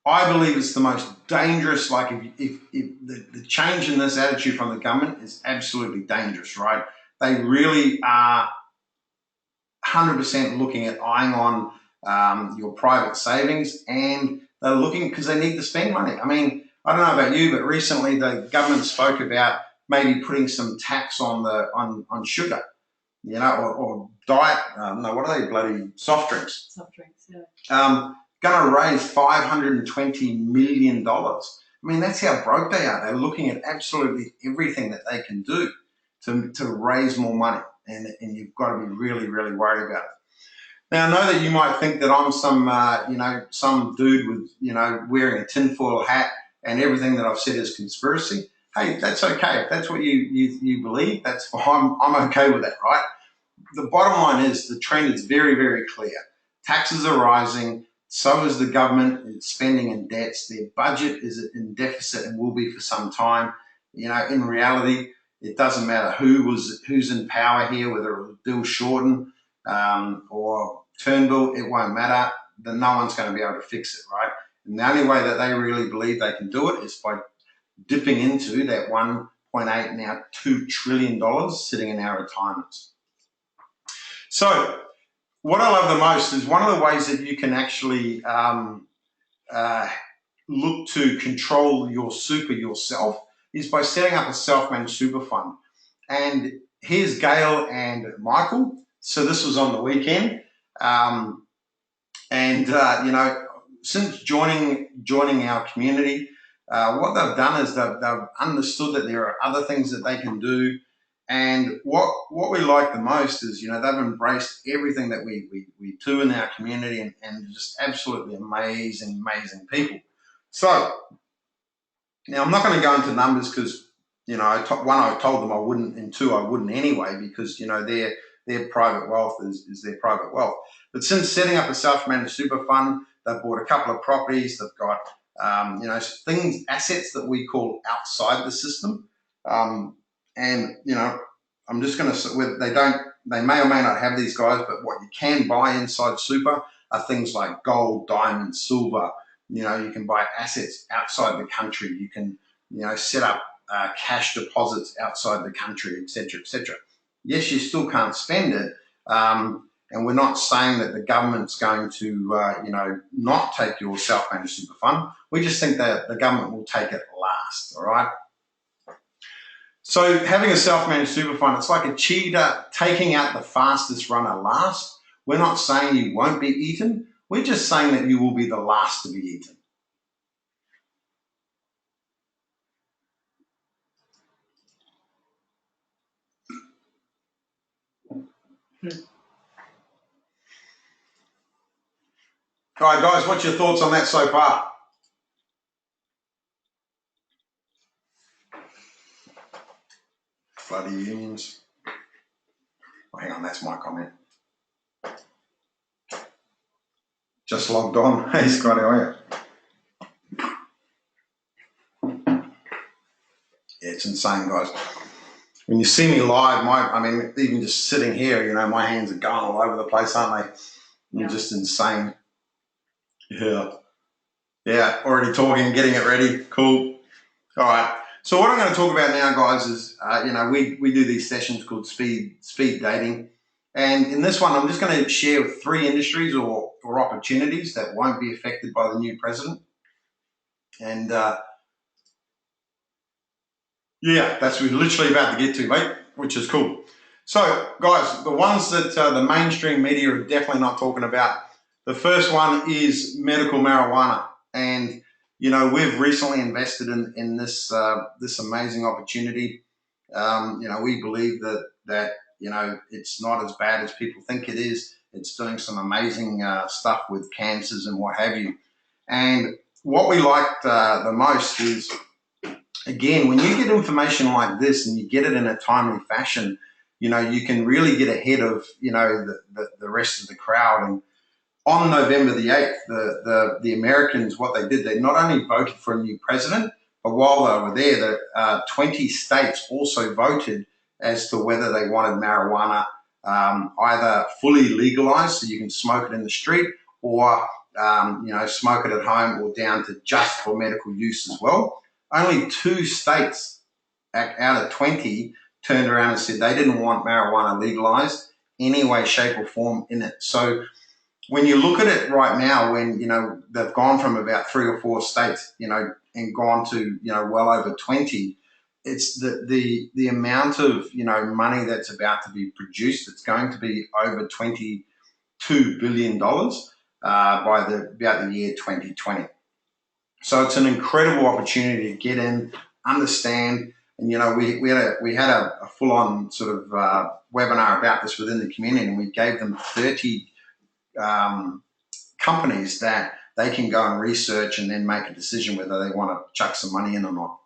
I believe it's the most dangerous, like if the change in this attitude from the government is absolutely dangerous, right? They really are 100% looking at eyeing on your private savings, and they're looking because they need to spend money. I mean, I don't know about you, but recently the government spoke about maybe putting some tax on on sugar, you know, or diet. No, what are they? Bloody soft drinks. Soft drinks, yeah. Going to raise $520 million. I mean, that's how broke they are. They're looking at absolutely everything that they can do to raise more money, and you've got to be really, really worried about it. Now, I know that you might think that I'm some dude with, wearing a tinfoil hat and everything that I've said is conspiracy. Hey, that's okay. If that's what you believe, that's fine. I'm okay with that, right? The bottom line is the trend is very, very clear. Taxes are rising. So is the government. It's spending in debts. Their budget is in deficit and will be for some time. You know, in reality, it doesn't matter who's in power here, whether it was Bill Shorten or Turnbull, it won't matter. No one's going to be able to fix it, right? And the only way that they really believe they can do it is by dipping into that 1.8 now $2 trillion sitting in our retirements. So what I love the most is one of the ways that you can actually look to control your super yourself is by setting up a self-managed super fund. And here's Gail and Michael. So this was on the weekend. Since joining our community, what they've done is they've understood that there are other things that they can do. And what we like the most is, they've embraced everything that we do in our community and just absolutely amazing people. So now I'm not going to go into numbers because, one, I told them I wouldn't, and two, I wouldn't anyway, because, their private wealth is their private wealth. But since setting up a self-managed super fund, they've bought a couple of properties. They've got, assets that we call outside the system. I'm just going to, they may or may not have these guys, but what you can buy inside super are things like gold, diamond, silver. You can buy assets outside the country. You can, set up cash deposits outside the country, etc., etc. Yes, you still can't spend it. And we're not saying that the government's going to, not take your self-managed super fund. We just think that the government will take it last, all right? So having a self-managed super fund, it's like a cheetah taking out the fastest runner last. We're not saying you won't be eaten. We're just saying that you will be the last to be eaten. All right, guys, what's your thoughts on that so far? Bloody unions. Oh, hang on, that's my comment. Just logged on. Hey, Scotty, how are you? Yeah, it's insane, guys. When you see me live, even just sitting here, my hands are going all over the place, aren't they? You're just insane. Yeah, already talking, getting it ready. Cool. All right. So what I'm going to talk about now, guys, is, we do these sessions called speed dating. And in this one, I'm just going to share 3 industries or opportunities that won't be affected by the new president. And that's what we're literally about to get to, mate, which is cool. So, guys, the ones that the mainstream media are definitely not talking about, the first one is medical marijuana. And, we've recently invested in this amazing opportunity. We believe that it's not as bad as people think it is. It's doing some amazing stuff with cancers and what have you. And what we liked the most is, again, when you get information like this and you get it in a timely fashion, you can really get ahead of, the rest of the crowd. And on November the 8th, the Americans, what they did, they not only voted for a new president, but while they were there, 20 states also voted as to whether they wanted marijuana either fully legalized, so you can smoke it in the street, or smoke it at home, or down to just for medical use as well. Only 2 states out of 20 turned around and said they didn't want marijuana legalized any way, shape, or form in it. So when you look at it right now, when they've gone from about 3 or 4 states, and gone to well over 20, it's the amount of money that's about to be produced. It's going to be over $22 billion by about the year 2020. So it's an incredible opportunity to get in, understand, and we had a full-on sort of webinar about this within the community, and we gave them 30 companies that they can go and research and then make a decision whether they want to chuck some money in or not.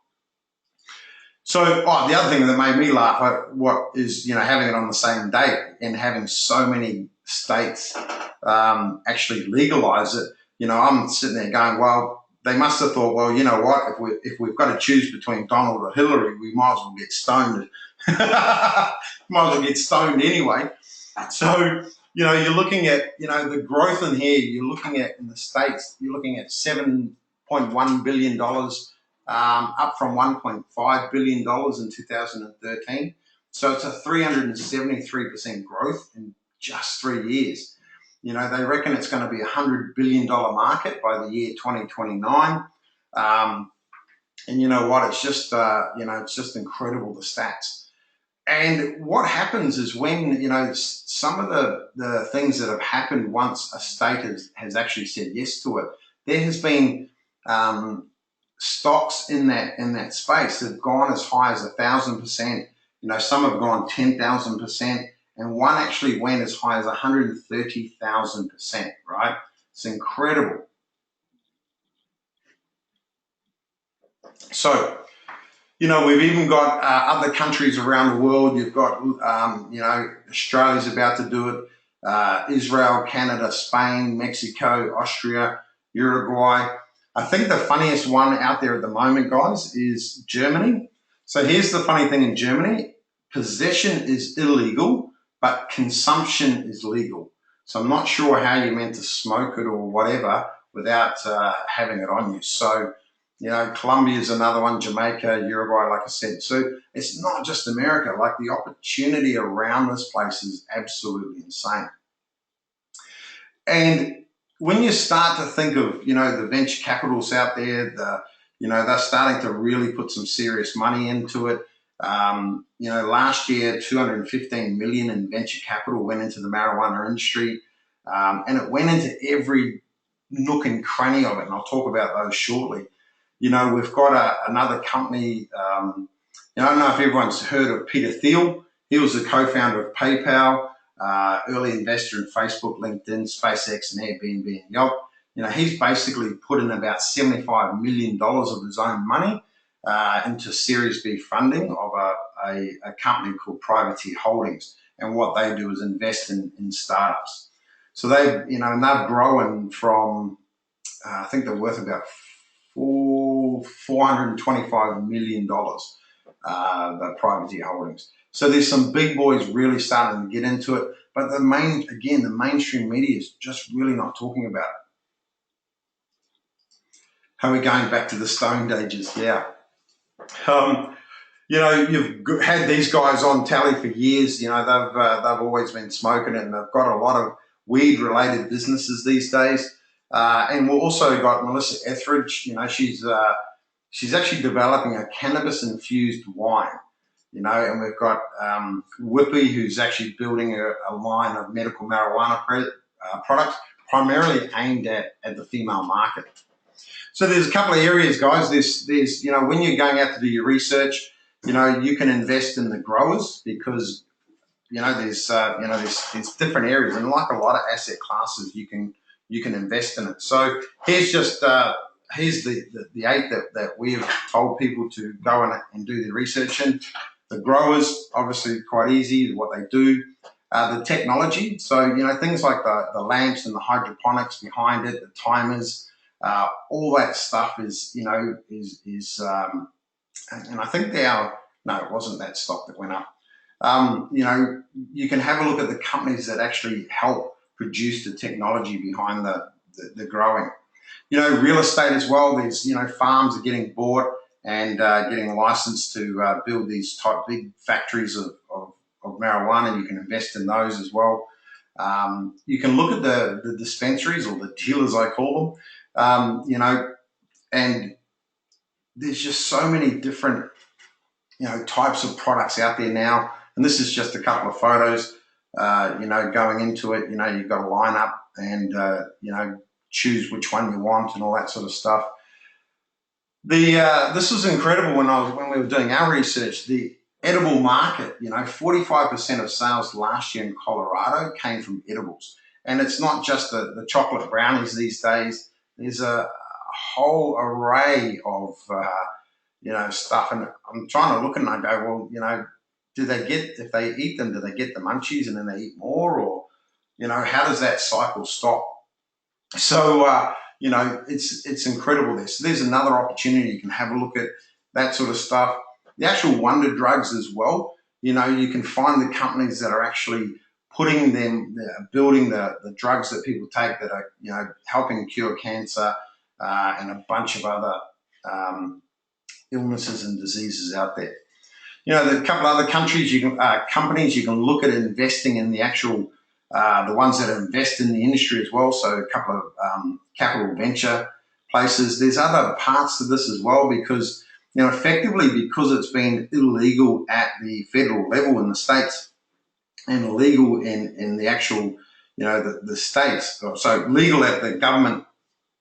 So the other thing that made me laugh at what is having it on the same date and having so many states actually legalize it. I'm sitting there going, well, they must have thought, well, you know what, if we've got to choose between Donald or Hillary, we might as well get stoned. Might as well get stoned anyway. So you're looking at the growth in here. You're looking at in the states. You're looking at $7.1 billion, up from $1.5 billion in 2013. So it's a 373% growth in just 3 years. They reckon it's going to be a $100 billion market by the year 2029. And you know what? It's just it's just incredible, the stats. And what happens is when some of the things that have happened once a state has actually said yes to it, there has been stocks in that space that have gone as high as 1,000%. Some have gone 10,000%. And one actually went as high as 130,000%, right? It's incredible. So, we've even got other countries around the world. You've got, Australia's about to do it. Israel, Canada, Spain, Mexico, Austria, Uruguay. I think the funniest one out there at the moment, guys, is Germany. So here's the funny thing in Germany. Possession is illegal, but consumption is legal. So I'm not sure how you're meant to smoke it or whatever without having it on you. So, Colombia is another one, Jamaica, Uruguay, like I said. So it's not just America. Like, the opportunity around this place is absolutely insane. And when you start to think of, the venture capitals out there, they're starting to really put some serious money into it. Last year, 215 million in venture capital went into the marijuana industry, and it went into every nook and cranny of it, and I'll talk about those shortly. We've got another company. I don't know if everyone's heard of Peter Thiel. He was the co-founder of PayPal, early investor in Facebook, LinkedIn, SpaceX, and Airbnb and Yelp. He's basically put in about $75 million of his own money into Series B funding of a company called Privateer Holdings. And what they do is invest in startups. So they've grown from, I think they're worth about $425 million, the Privateer Holdings. So there's some big boys really starting to get into it. But the mainstream media is just really not talking about it. How are we going back to the Stone Ages? Yeah. You've had these guys on tally for years. They've always been smoking it, and they've got a lot of weed-related businesses these days. And we've also got Melissa Etheridge. She's actually developing a cannabis-infused wine. And we've got Whippy, who's actually building a line of medical marijuana products, primarily aimed at the female market. So there's a couple of areas, guys. There's when you're going out to do your research, you can invest in the growers, because there's different areas, and like a lot of asset classes, you can invest in it. So here's just here's the 8 that we have told people to go and do the research in. The growers, obviously quite easy, what they do. The technology, so things like the lamps and the hydroponics behind it, the timers, all that stuff is and I think no, it wasn't that stock that went up. You can have a look at the companies that actually help produce the technology behind the growing. Real estate as well. There's farms are getting bought and getting licensed to build these type big factories of marijuana. You can invest in those as well. You can look at the dispensaries, or the dealers I call them. And there's just so many different types of products out there now. And this is just a couple of photos. Going into it, you've got to line up and choose which one you want and all that sort of stuff. This was incredible when we were doing our research. The edible market, 45% of sales last year in Colorado came from edibles. And it's not just the chocolate brownies these days. There's a whole array of stuff. And I'm trying to look and I go, well, if they eat them, do they get the munchies and then they eat more? Or, how does that cycle stop? So, it's incredible there. So there's another opportunity. You can have a look at that sort of stuff. The actual wonder drugs as well. You can find the companies that are actually building the drugs that people take that are, helping cure cancer and a bunch of other illnesses and diseases out there. There are a couple of other companies you can look at investing in the actual, the ones that invest in the industry as well. So a couple of capital venture places. There's other parts to this as well because, effectively because it's been illegal at the federal level in the states and illegal in the actual, the states. So legal at the government,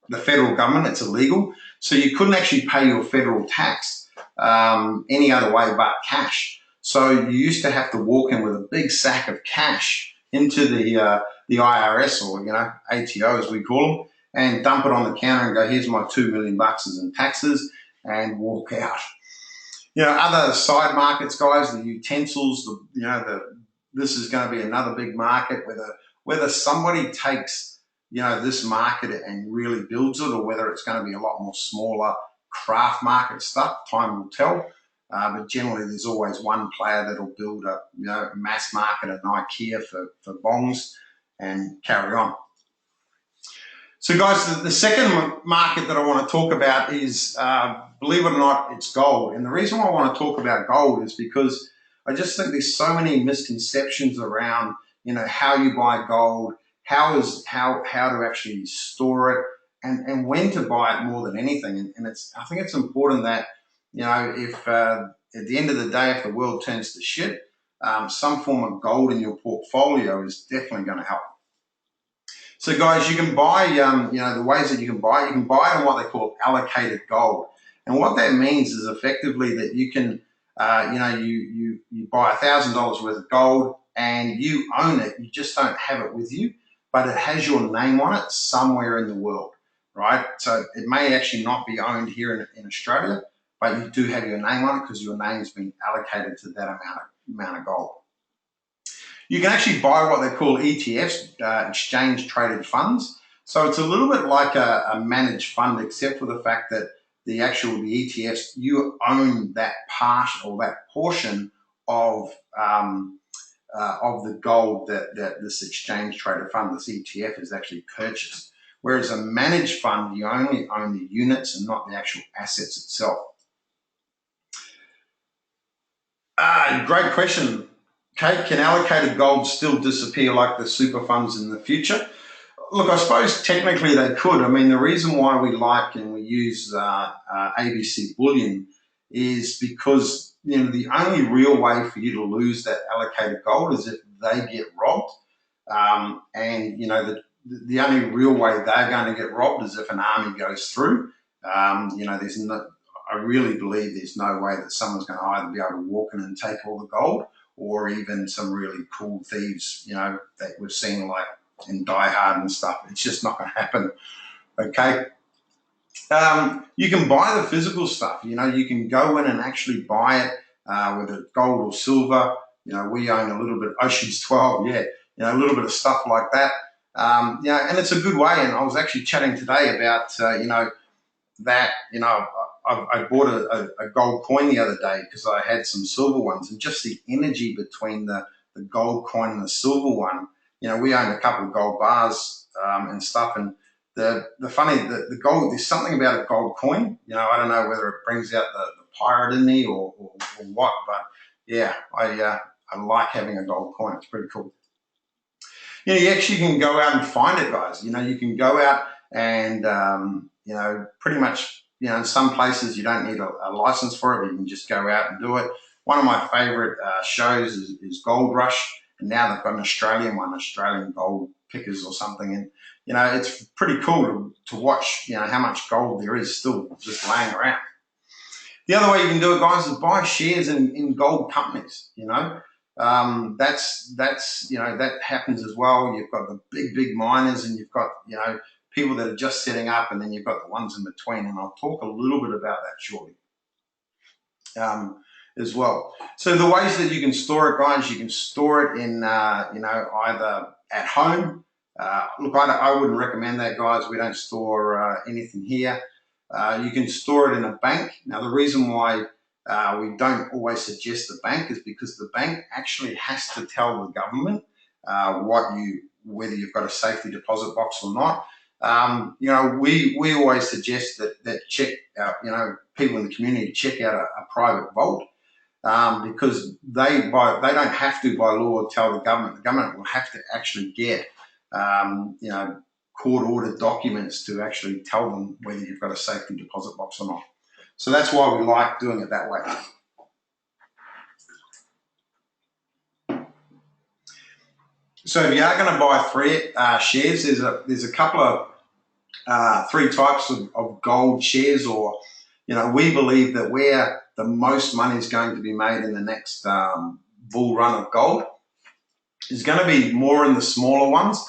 the federal government, it's illegal. So you couldn't actually pay your federal tax any other way but cash. So you used to have to walk in with a big sack of cash into the IRS, or ATO as we call them, and dump it on the counter and go, here's my $2 million in taxes, and walk out. Other side markets, guys, the utensils, this is going to be another big market, whether somebody takes this market and really builds it, or whether it's going to be a lot more smaller craft market stuff, time will tell. But generally, there's always one player that'll build a mass market, an IKEA for bongs, and carry on. So, guys, the second market that I want to talk about is, believe it or not, it's gold. And the reason why I want to talk about gold is because I just think there's so many misconceptions around, how you buy gold, how to actually store it, and when to buy it more than anything. And I think it's important that, if at the end of the day, if the world turns to shit, some form of gold in your portfolio is definitely going to help. So guys, you can buy, the ways that you can buy it on what they call allocated gold. And what that means is effectively that you can, you buy $1,000 worth of gold and you own it. You just don't have it with you, but it has your name on it somewhere in the world. Right, so it may actually not be owned here in Australia, but you do have your name on it because your name's been allocated to that amount of gold. You can actually buy what they call ETFs, exchange traded funds. So it's a little bit like a managed fund, except for the fact that the ETFs, you own that part or that portion of the gold that this exchange traded fund, this ETF, is actually purchased. Whereas a managed fund, you only own the units and not the actual assets itself. Great question, Kate. Can allocated gold still disappear like the super funds in the future? Look, I suppose technically they could. I mean, the reason why we like and we use ABC Bullion is because the only real way for you to lose that allocated gold is if they get robbed, and the only real way they're going to get robbed is if an army goes through. I really believe there's no way that someone's going to either be able to walk in and take all the gold, or even some really cool thieves, that we've seen like in Die Hard and stuff. It's just not going to happen. Okay. You can buy the physical stuff. You can go in and actually buy it, whether it's gold or silver. We own a little bit, Oceans 12, yeah, a little bit of stuff like that. And it's a good way. And I was actually chatting today about, that, I bought a gold coin the other day because I had some silver ones, and just the energy between the gold coin and the silver one. We own a couple of gold bars and stuff, and the gold, there's something about a gold coin. I don't know whether it brings out the pirate in me or what, but yeah, I like having a gold coin. It's pretty cool. You actually can go out and find it, guys. You can go out and pretty much, in some places you don't need a license for it, but you can just go out and do it. One of my favorite shows is Gold Rush, and now they've got an Australian one, Australian Gold Pickers or something. And it's pretty cool to watch how much gold there is still just laying around. The other way you can do it, guys, is buy shares in gold companies. That happens as well. You've got the big miners, and you've got people that are just setting up, and then you've got the ones in between, and I'll talk a little bit about that shortly as well. So the ways that you can store it, guys, you can store it in either at home. Look, I wouldn't recommend that, guys. We don't store anything here. You can store it in a bank. Now, the reason why we don't always suggest the bank is because the bank actually has to tell the government whether you've got a safety deposit box or not. We always suggest that check out, people in the community check out a private vault, because they don't have to by law tell the government. The government will have to actually get court-ordered documents to actually tell them whether you've got a safety deposit box or not. So that's why we like doing it that way. So if you are going to buy three shares, there's a couple of three types of gold shares, or we believe that where the most money is going to be made in the next bull run of gold is going to be more in the smaller ones.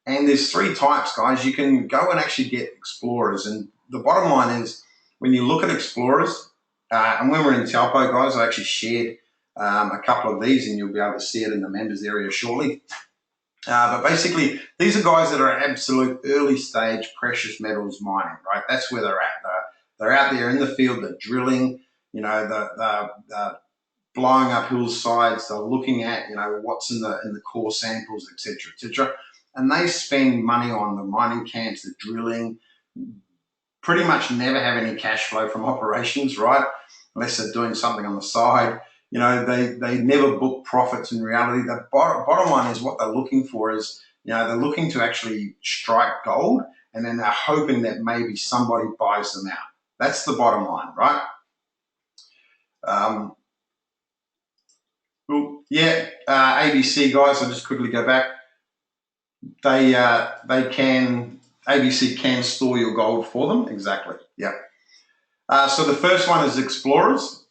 And there's three types, guys. You can go and actually get explorers, and the bottom line is, when you look at explorers, and when we're in Taupo, guys, I actually shared a couple of these, and you'll be able to see it in the members area shortly. But basically, these are guys that are absolute early stage precious metals mining, right? That's where they're at. They're out there in the field, they're drilling, they're blowing up hillsides, they're looking at, what's in the core samples, etc., etc. And they spend money on the mining camps, the drilling, pretty much never have any cash flow from operations, right? Unless they're doing something on the side. They never book profits in reality. The bottom line is what they're looking for is, they're looking to actually strike gold, and then they're hoping that maybe somebody buys them out. That's the bottom line, right? ABC, guys, I'll just quickly go back. ABC can store your gold for them, exactly, yeah. So the first one is explorers,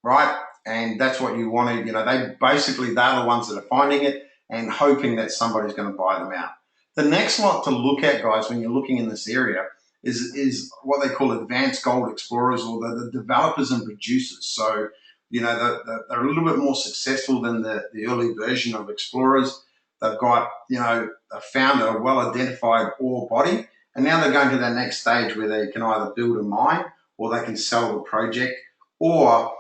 right? And that's what you want to, they're the ones that are finding it and hoping that somebody's going to buy them out. The next lot to look at, guys, when you're looking in this area is what they call advanced gold explorers, or the developers and producers. So, they're a little bit more successful than the early version of explorers. They've got, found a well-identified ore body, and now they're going to that next stage where they can either build a mine, or they can sell the project, or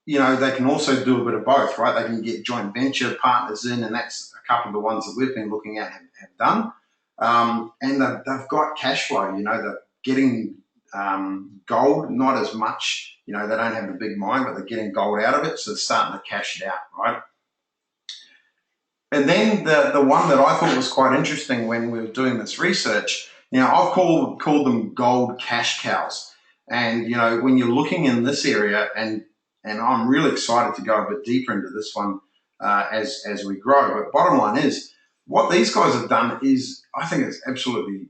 they can also do a bit of both, right? They can get joint venture partners in, and that's a couple of the ones that we've been looking at have done. And they've got cash flow, they're getting gold, not as much, they don't have the big mine, but they're getting gold out of it, so they're starting to cash it out, right? And then the one that I thought was quite interesting when we were doing this research, I've called them gold cash cows. And, when you're looking in this area, and I'm really excited to go a bit deeper into this one as we grow. But bottom line is, what these guys have done is, I think it's absolutely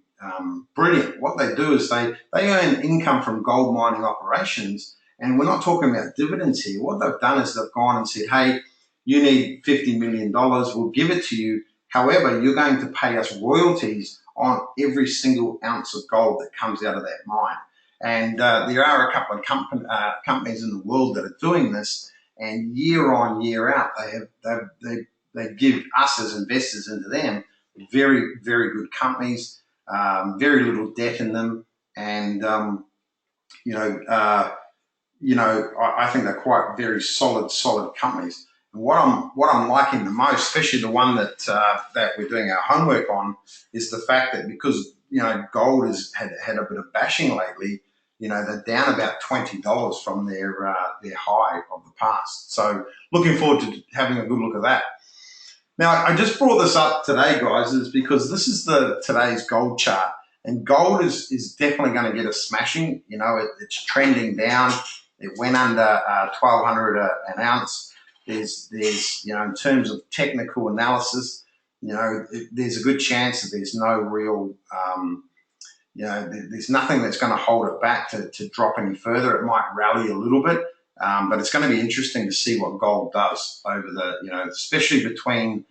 brilliant. What they do is they earn income from gold mining operations, and we're not talking about dividends here. What they've done is they've gone and said, hey, you need $50 million, we'll give it to you. However, you're going to pay us royalties on every single ounce of gold that comes out of that mine. And there are a couple of companies in the world that are doing this, and year on, year out, they give us as investors into them very, very good companies, very little debt in them, and I think they're quite very solid companies. And what I'm liking the most, especially the one that we're doing our homework on, is the fact that because gold has had a bit of bashing lately, they're down about $20 from their high of the past. So looking forward to having a good look at that. Now, I just brought this up today, guys, is because this is today's gold chart, and gold is definitely going to get a smashing. It's trending down. It went under 1,200 an ounce. There's in terms of technical analysis, there's a good chance that there's no real, there's nothing that's going to hold it back to drop any further. It might rally a little bit, but it's going to be interesting to see what gold does over especially between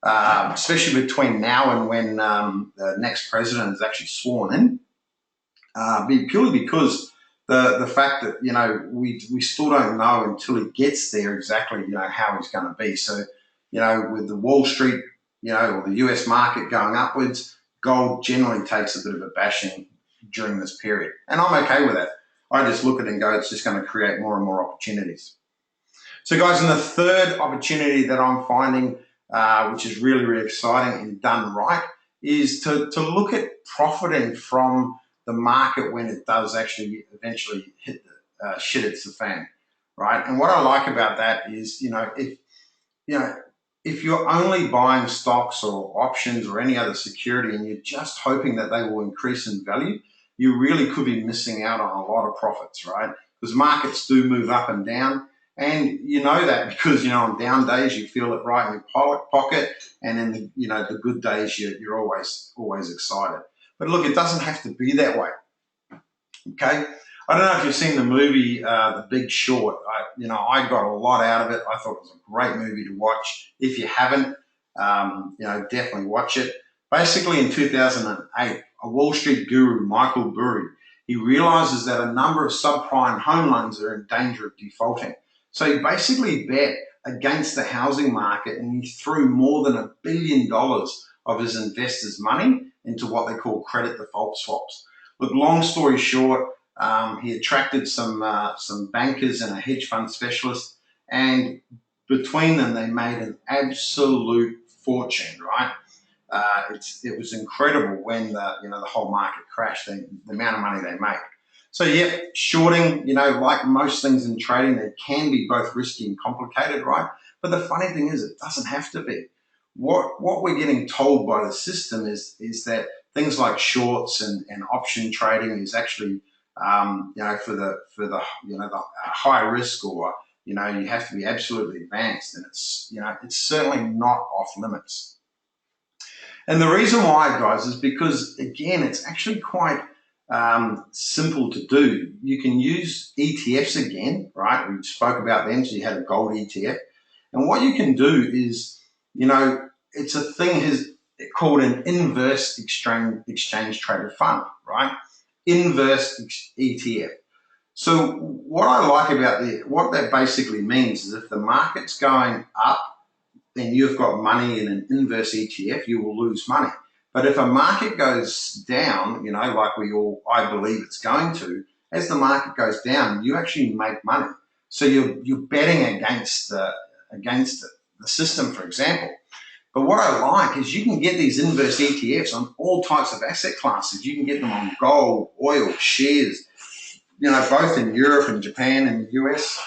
now and when the next president is actually sworn in, purely because the fact that we still don't know until he gets there exactly how he's going to be. So with the Wall Street or the US market going upwards, gold generally takes a bit of a bashing during this period, and I'm okay with that. I just look at it and go, it's just going to create more and more opportunities. So guys, in the third opportunity that I'm finding, which is really, really exciting and done right, is to look at profiting from the market when it does actually eventually hit shit hits the fan, right? And what I like about that is, if you're only buying stocks or options or any other security and you're just hoping that they will increase in value, you really could be missing out on a lot of profits, right? Because markets do move up and down. And you know that because, on down days, you feel it right in your pocket. And in the good days, you're always excited. But look, it doesn't have to be that way. Okay. I don't know if you've seen the movie, The Big Short. I got a lot out of it. I thought it was a great movie to watch. If you haven't, definitely watch it. Basically, in 2008, a Wall Street guru, Michael Burry, he realizes that a number of subprime home loans are in danger of defaulting. So he basically bet against the housing market, and he threw more than $1 billion of his investors' money into what they call credit default swaps. Look, long story short, he attracted some bankers and a hedge fund specialist, and between them, they made an absolute fortune, right? It was incredible when the whole market crashed, the amount of money they made. So yeah, shorting, like most things in trading, they can be both risky and complicated, right? But the funny thing is, it doesn't have to be. What we're getting told by the system is that things like shorts and option trading is actually, for the high risk, or you have to be absolutely advanced, and it's certainly not off limits. And the reason why, guys, is because again, it's actually quite simple to do. You can use ETFs again, right? We spoke about them, so you had a gold ETF. And what you can do is, it's a thing called an inverse exchange traded fund, right? Inverse ETF. So what I like about what that basically means is if the market's going up and you've got money in an inverse ETF, you will lose money. But if a market goes down, like I believe it's going to, as the market goes down, you actually make money. So you're betting against the system, for example. But what I like is you can get these inverse ETFs on all types of asset classes. You can get them on gold, oil, shares, both in Europe and Japan and the US.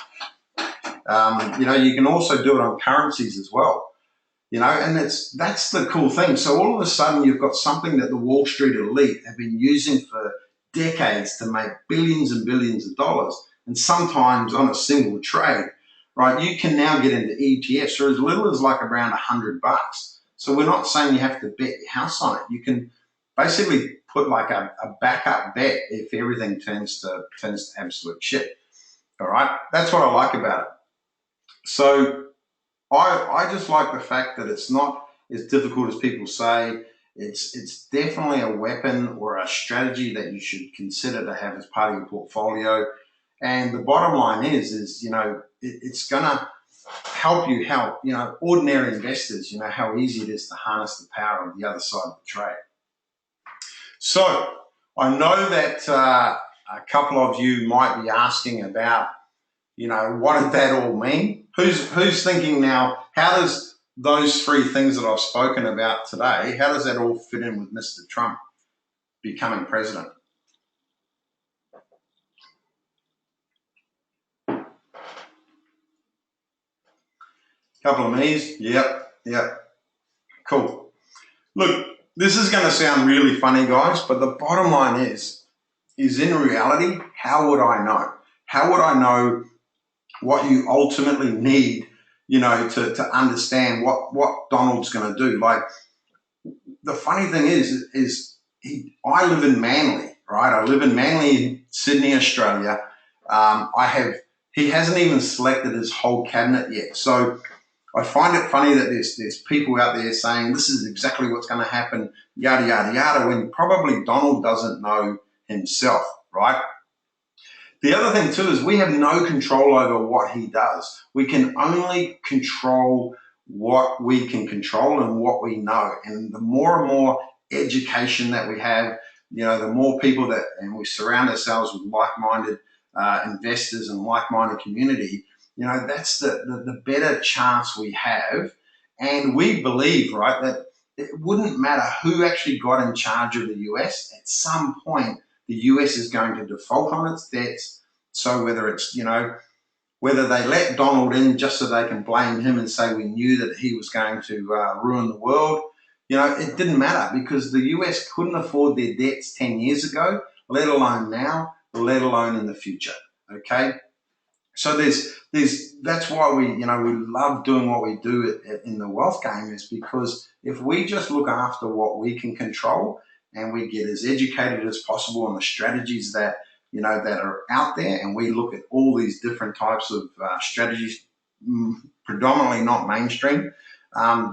You can also do it on currencies as well. And that's the cool thing. So all of a sudden, you've got something that the Wall Street elite have been using for decades to make billions and billions of dollars, and sometimes on a single trade, right? You can now get into ETFs for as little as like around $100. So we're not saying you have to bet your house on it. You can basically put like a backup bet if everything turns to absolute shit. All right, that's what I like about it. So I just like the fact that it's not as difficult as people say. It's definitely a weapon or a strategy that you should consider to have as part of your portfolio. And the bottom line is it's going to help you help, ordinary investors, how easy it is to harness the power of the other side of the trade. So I know that a couple of you might be asking about, what did that all mean? Who's thinking now, how does those three things that I've spoken about today, how does that all fit in with Mr. Trump becoming president? Couple of me's, yep, cool. Look, this is going to sound really funny, guys, but the bottom line is in reality, how would I know? How would I know what you ultimately need, to understand what Donald's going to do? Like, the funny thing is I live in Manly, right? I live in Manly, Sydney, Australia. He hasn't even selected his whole cabinet yet. So I find it funny that there's people out there saying this is exactly what's going to happen, yada, yada, yada, when probably Donald doesn't know himself, right? The other thing too is we have no control over what he does. We can only control what we can control and what we know. And the more and more education that we have, the more people and we surround ourselves with like-minded investors and like-minded community, that's the better chance we have. And we believe, right, that it wouldn't matter who actually got in charge of the US. At some point, the US is going to default on its debts. So whether it's, whether they let Donald in just so they can blame him and say we knew that he was going to ruin the world, it didn't matter because the US couldn't afford their debts 10 years ago, let alone now, let alone in the future, okay? So that's why we love doing what we do in the wealth game, is because if we just look after what we can control and we get as educated as possible on the strategies that that are out there, and we look at all these different types of strategies, predominantly not mainstream,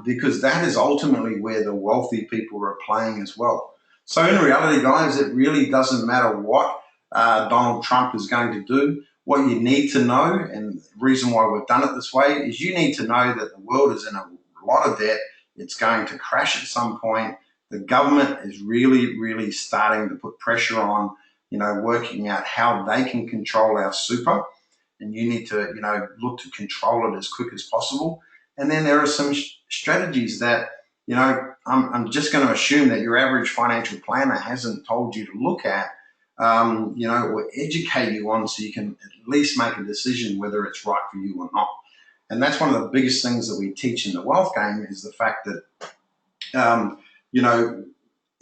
because that is ultimately where the wealthy people are playing as well. So in reality, guys, it really doesn't matter what Donald Trump is going to do. What you need to know, and the reason why we've done it this way, is you need to know that the world is in a lot of debt. It's going to crash at some point. The government is really, really starting to put pressure on, working out how they can control our super. And you need to, look to control it as quick as possible. And then there are some strategies that, I'm just going to assume that your average financial planner hasn't told you to look at, or educate you on, so you can at least make a decision whether it's right for you or not. And that's one of the biggest things that we teach in the wealth game, is the fact that,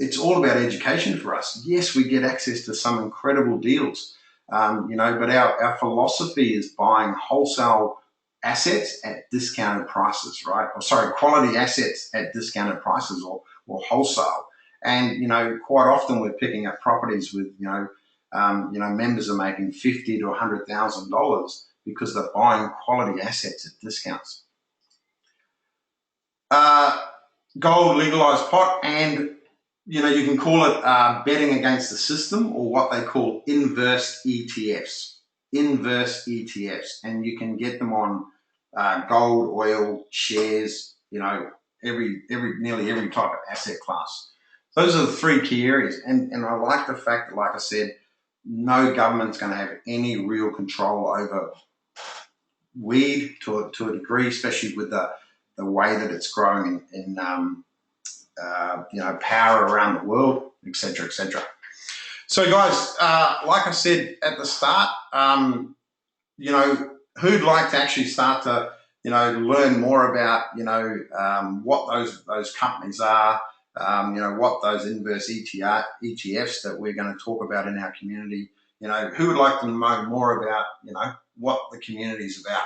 it's all about education for us. Yes, we get access to some incredible deals, but our philosophy is buying wholesale assets at discounted prices, right? Or sorry, quality assets at discounted prices or wholesale. And, quite often we're picking up properties with, members are making $50,000 to $100,000 because they're buying quality assets at discounts. Gold legalized pot, and, you can call it betting against the system, or what they call inverse ETFs. Inverse ETFs, and you can get them on gold, oil, shares, nearly every type of asset class. Those are the three key areas, and I like the fact that, like I said, no government's going to have any real control over weed to a degree, especially with the way that it's growing in power around the world, etc., etc. So, guys, like I said at the start, who'd like to actually start to learn more about what those companies are, what those inverse ETFs that we're going to talk about in our community, who would like to know more about what the community is about?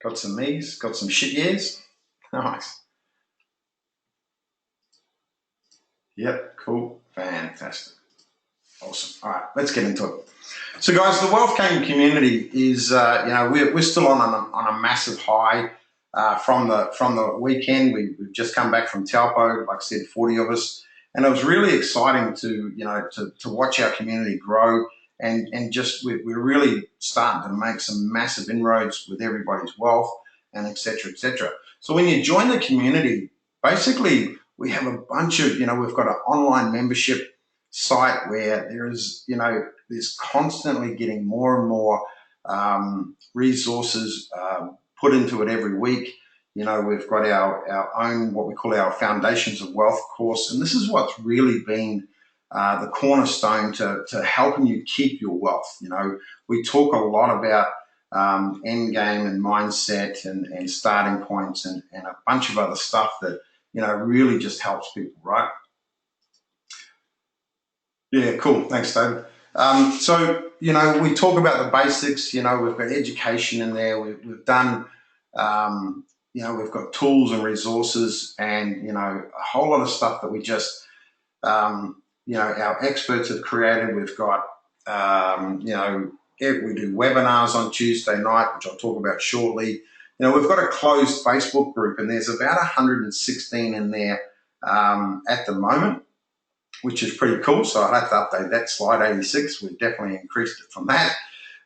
Got some me's, got some shit years. Nice. Yep, cool, fantastic, awesome. All right, let's get into it. So, guys, the wealth game community is, we're still on a massive high from the weekend. We've just come back from Taupo, like I said, 40 of us, And it was really exciting to, to watch our community grow, and just we're really starting to make some massive inroads with everybody's wealth, and et cetera, et cetera. So when you join the community, basically we have a bunch of, we've got an online membership site where there is, there's constantly getting more and more resources put into it every week. We've got our own, what we call our Foundations of Wealth course, and this is what's really been the cornerstone to helping you keep your wealth. We talk a lot about end game and mindset and starting points and a bunch of other stuff that, really just helps people, right? Yeah, cool. Thanks, David. So, we talk about the basics. We've got education in there. We've done, we've got tools and resources and, a whole lot of stuff that we just, our experts have created. We've got, we do webinars on Tuesday night, which I'll talk about shortly. We've got a closed Facebook group, and there's about 116 in there at the moment, which is pretty cool. So I'll have to update that, slide 86. We've definitely increased it from that.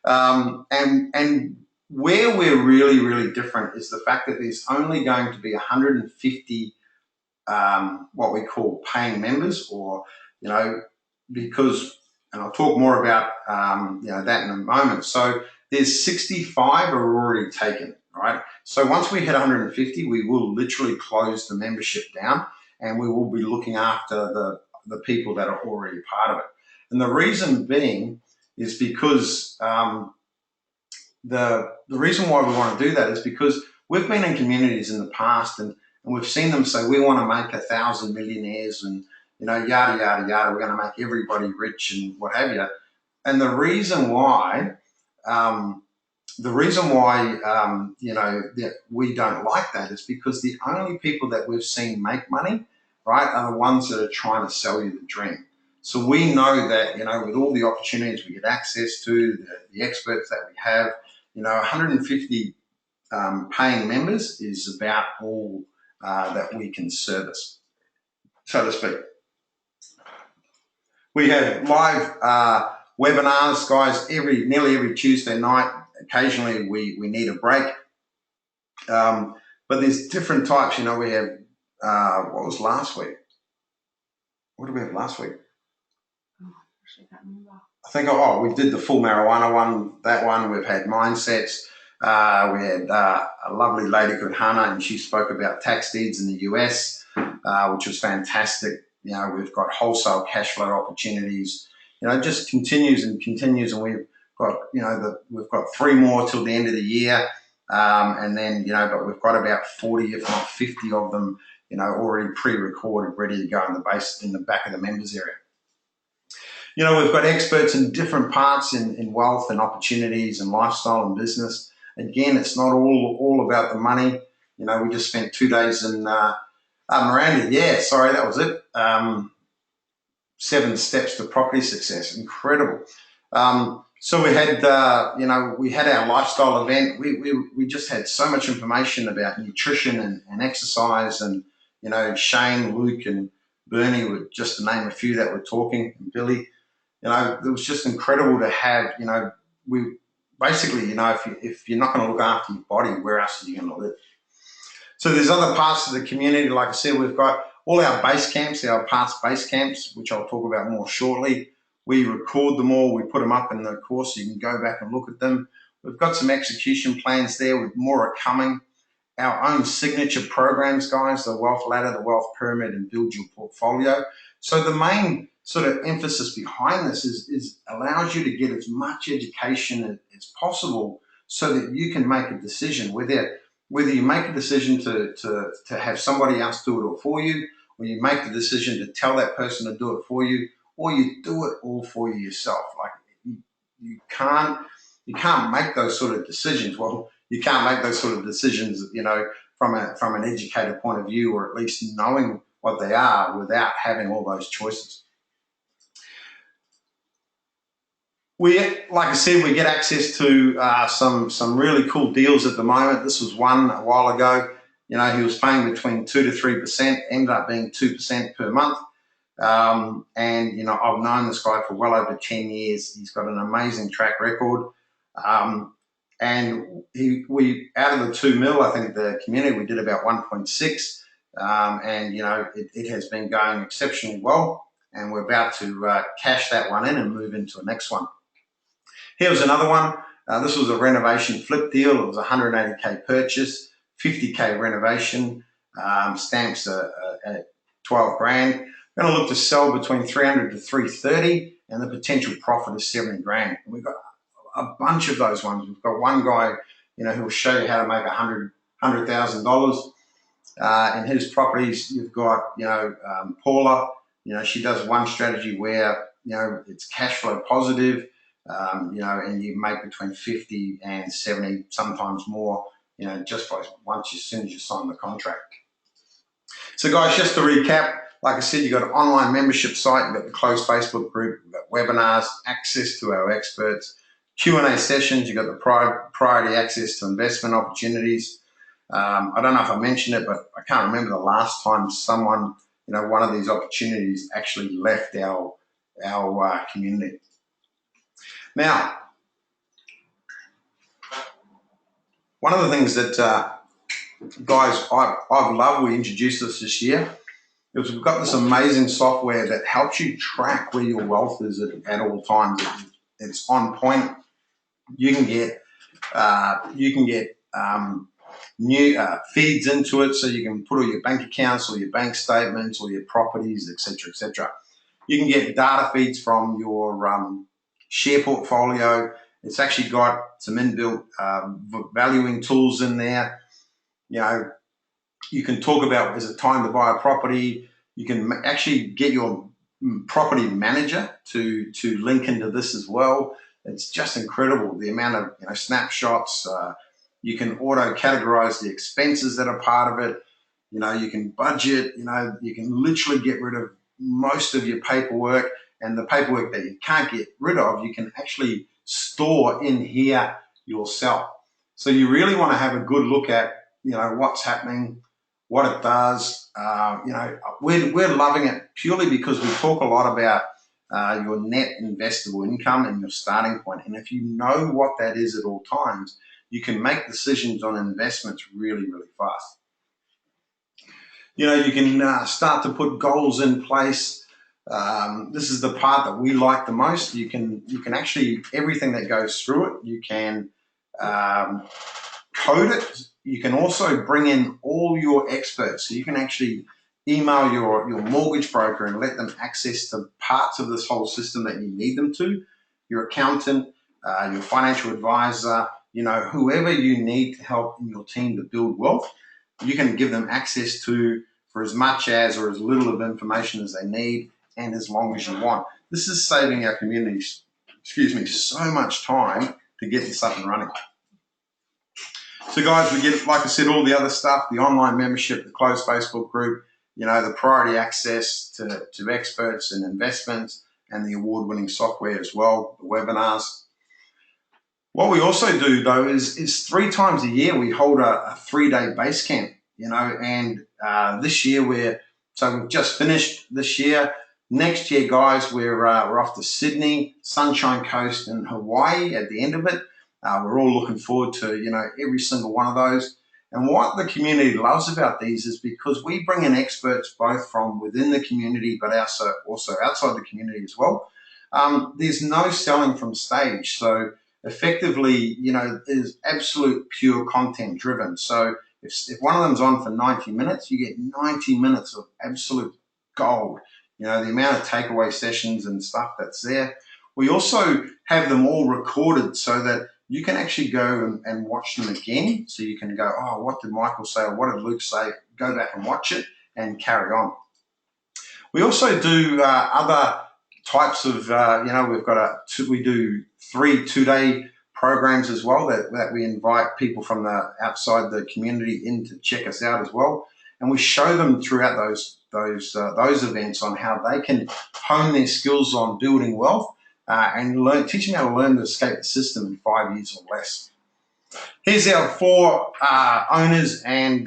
And where we're really, really different is the fact that there's only going to be 150 what we call paying members, or, because, and I'll talk more about, that in a moment. So there's 65 are already taken, right? So once we hit 150, we will literally close the membership down, and we will be looking after the people that are already part of it. And the reason being is because the reason why we want to do that is because we've been in communities in the past, and we've seen them say, we want to make 1,000 millionaires and, yada, yada, yada. We're going to make everybody rich and what have you. And the reason why, that we don't like that is because the only people that we've seen make money, right, are the ones that are trying to sell you the dream. So we know that, with all the opportunities we get access to, the experts that we have, 150 paying members is about all that we can service, so to speak. We have live webinars, guys, nearly every Tuesday night. Occasionally we need a break. But there's different types. We have, what was last week? What did we have last week? I think, we did the full marijuana one, that one. We've had mindsets. We had a lovely lady called Hannah, and she spoke about tax deeds in the US, which was fantastic. We've got wholesale cash flow opportunities. It just continues and continues, and we've got, we've got 3 more till the end of the year, and then, but we've got about 40, if not 50 of them, already pre-recorded, ready to go in the back of the members area. We've got experts in different parts in wealth and opportunities and lifestyle and business. Again, it's not all about the money. We just spent 2 days in Miranda. Yeah, sorry, that was it. 7 steps to property success. Incredible. So we had, we had our lifestyle event. We just had so much information about nutrition and exercise, and, Shane, Luke, and Bernie were just to name a few that were talking, and Billy. It was just incredible to have, we basically, if you're not going to look after your body, where else are you going to live? So there's other parts of the community. Like I said, we've got all our base camps, our past base camps, which I'll talk about more shortly. We record them all. We put them up in the course so you can go back and look at them. We've got some execution plans there, with more are coming. Our own signature programs, guys, the Wealth Ladder, the Wealth Pyramid, and Build Your Portfolio. So the main sort of emphasis behind this is allows you to get as much education as possible so that you can make a decision, whether you make a decision to have somebody else do it for you, or you make the decision to tell that person to do it for you, or you do it all for you yourself. Like, you can't make those sort of decisions. Well, you can't make those sort of decisions, from an educated point of view, or at least knowing what they are, without having all those choices. Like I said, we get access to some really cool deals at the moment. This was one a while ago. He was paying between 2 to 3%, ended up being 2% per month. And, you know, I've known this guy for well over 10 years. He's got an amazing track record. And we out of the 2 mil, I think the community, we did about 1.6. And, you know, it has been going exceptionally well. And we're about to cash that one in and move into the next one. Here was another one. This was a renovation flip deal. It was a 180K purchase, 50K renovation, stamps at 12 grand. We're going to look to sell between 300 to 330, and the potential profit is 70 grand. And we've got a bunch of those ones. We've got one guy, you know, who will show you how to make $100,000 in his properties. You've got, you know, Paula. You know, she does one strategy where, you know, it's cash flow positive. You know, and you make between 50 and 70, sometimes more, you know, just by as soon as you sign the contract. So guys, just to recap, like I said, you've got an online membership site, you've got the closed Facebook group, you've got webinars, access to our experts, Q&A sessions, you've got the priority access to investment opportunities. I don't know if I mentioned it, but I can't remember the last time someone, you know, one of these opportunities actually left our community. Now, one of the things that, guys, I've loved, we introduced this year, is we've got this amazing software that helps you track where your wealth is at all times. It's on point. You can get new feeds into it, so you can put all your bank accounts or your bank statements or your properties, etc., etc. You can get data feeds from your share portfolio. It's actually got some inbuilt valuing tools in there. You know, you can talk about, is it time to buy a property? You can actually get your property manager to link into this as well. It's just incredible, the amount of, you know, snapshots. You can auto categorize the expenses that are part of it. You know, you can budget. You know, you can literally get rid of most of your paperwork. And the paperwork that you can't get rid of, you can actually store in here yourself. So you really want to have a good look at, you know, what's happening, what it does. You know, we're loving it purely because we talk a lot about your net investable income and your starting point. And if you know what that is at all times, you can make decisions on investments really, really fast. You know, you can start to put goals in place. This is the part that we like the most. You can actually, everything that goes through it, you can code it. You can also bring in all your experts. So you can actually email your mortgage broker and let them access the parts of this whole system that you need them to. Your accountant, your financial advisor, you know, whoever you need to help in your team to build wealth, you can give them access to for as much as or as little of information as they need, and as long as you want. This is saving our communities, so much time to get this up and running. So guys, we get, like I said, all the other stuff, the online membership, the closed Facebook group, you know, the priority access to experts and investments, and the award-winning software as well, the webinars. What we also do though is 3 times a year we hold a 3-day base camp, you know, and this year we've just finished this year. Next year, guys, we're off to Sydney, Sunshine Coast, and Hawaii at the end of it. We're all looking forward to, you know, every single one of those. And what the community loves about these is because we bring in experts both from within the community, but also outside the community as well. There's no selling from stage. So effectively, you know, it is absolute pure content driven. So if one of them's on for 90 minutes, you get 90 minutes of absolute gold. You know, the amount of takeaway sessions and stuff that's there. We also have them all recorded so that you can actually go and watch them again. So you can go, oh, what did Michael say? Or what did Luke say? Go back and watch it and carry on. We also do other types of, you know, we do 3 2-day programs as well that we invite people from the outside the community in to check us out as well. And we show them throughout those events on how they can hone their skills on building wealth and teach them how to learn to escape the system in 5 years or less. Here's our 4 owners and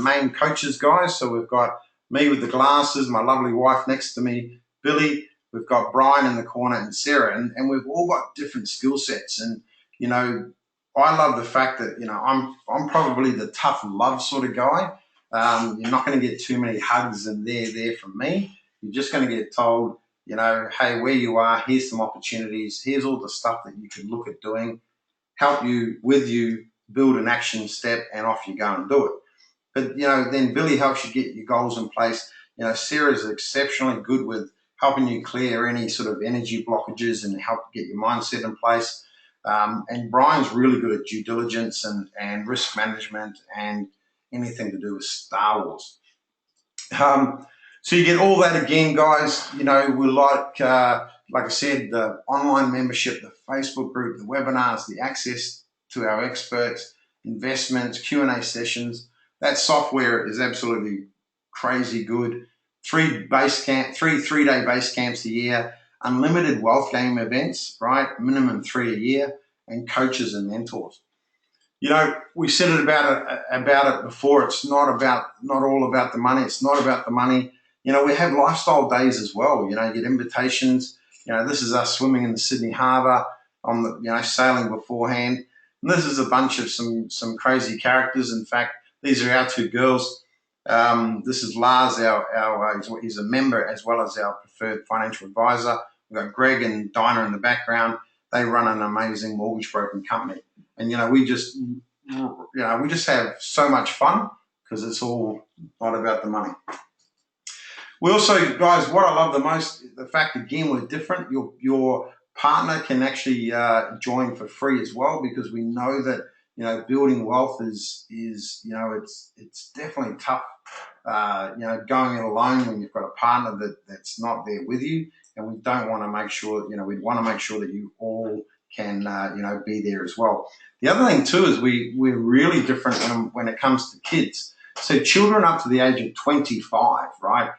main coaches, guys. So we've got me with the glasses, my lovely wife next to me, Billy, we've got Brian in the corner and Sarah, and we've all got different skill sets. And, you know, I love the fact that, you know, I'm probably the tough love sort of guy. You're not going to get too many hugs and there from me. You're just going to get told, you know, hey, where you are, here's some opportunities, here's all the stuff that you could look at doing, help you with you, build an action step, and off you go and do it. But, you know, then Billy helps you get your goals in place. You know, Sarah's exceptionally good with helping you clear any sort of energy blockages and help get your mindset in place. And Brian's really good at due diligence and risk management and anything to do with Star Wars. So you get all that again, guys. You know, we like I said, the online membership, the Facebook group, the webinars, the access to our experts, investments, Q&A sessions. That software is absolutely crazy good. 3 3-day base camps a year, unlimited wealth game events, right? Minimum 3 a year, and coaches and mentors. You know, we said it about it before. It's not all about the money. It's not about the money. You know, we have lifestyle days as well. You know, you get invitations. You know, this is us swimming in the Sydney Harbour on the, you know, sailing beforehand. And this is a bunch of some crazy characters. In fact, these are our 2 girls. This is Lars, he's a member as well as our preferred financial advisor. We've got Greg and Dinah in the background. They run an amazing mortgage broking company. And, you know, we just have so much fun because it's all not about the money. We also, guys, what I love the most, the fact, again, we're different. Your partner can actually join for free as well, because we know that, you know, building wealth is you know, it's definitely tough, you know, going it alone when you've got a partner that's not there with you. And we don't want to make sure, you know, we want to make sure that you all can, you know, be there as well. The other thing too is we're really different when it comes to kids. So children up to the age of 25, right,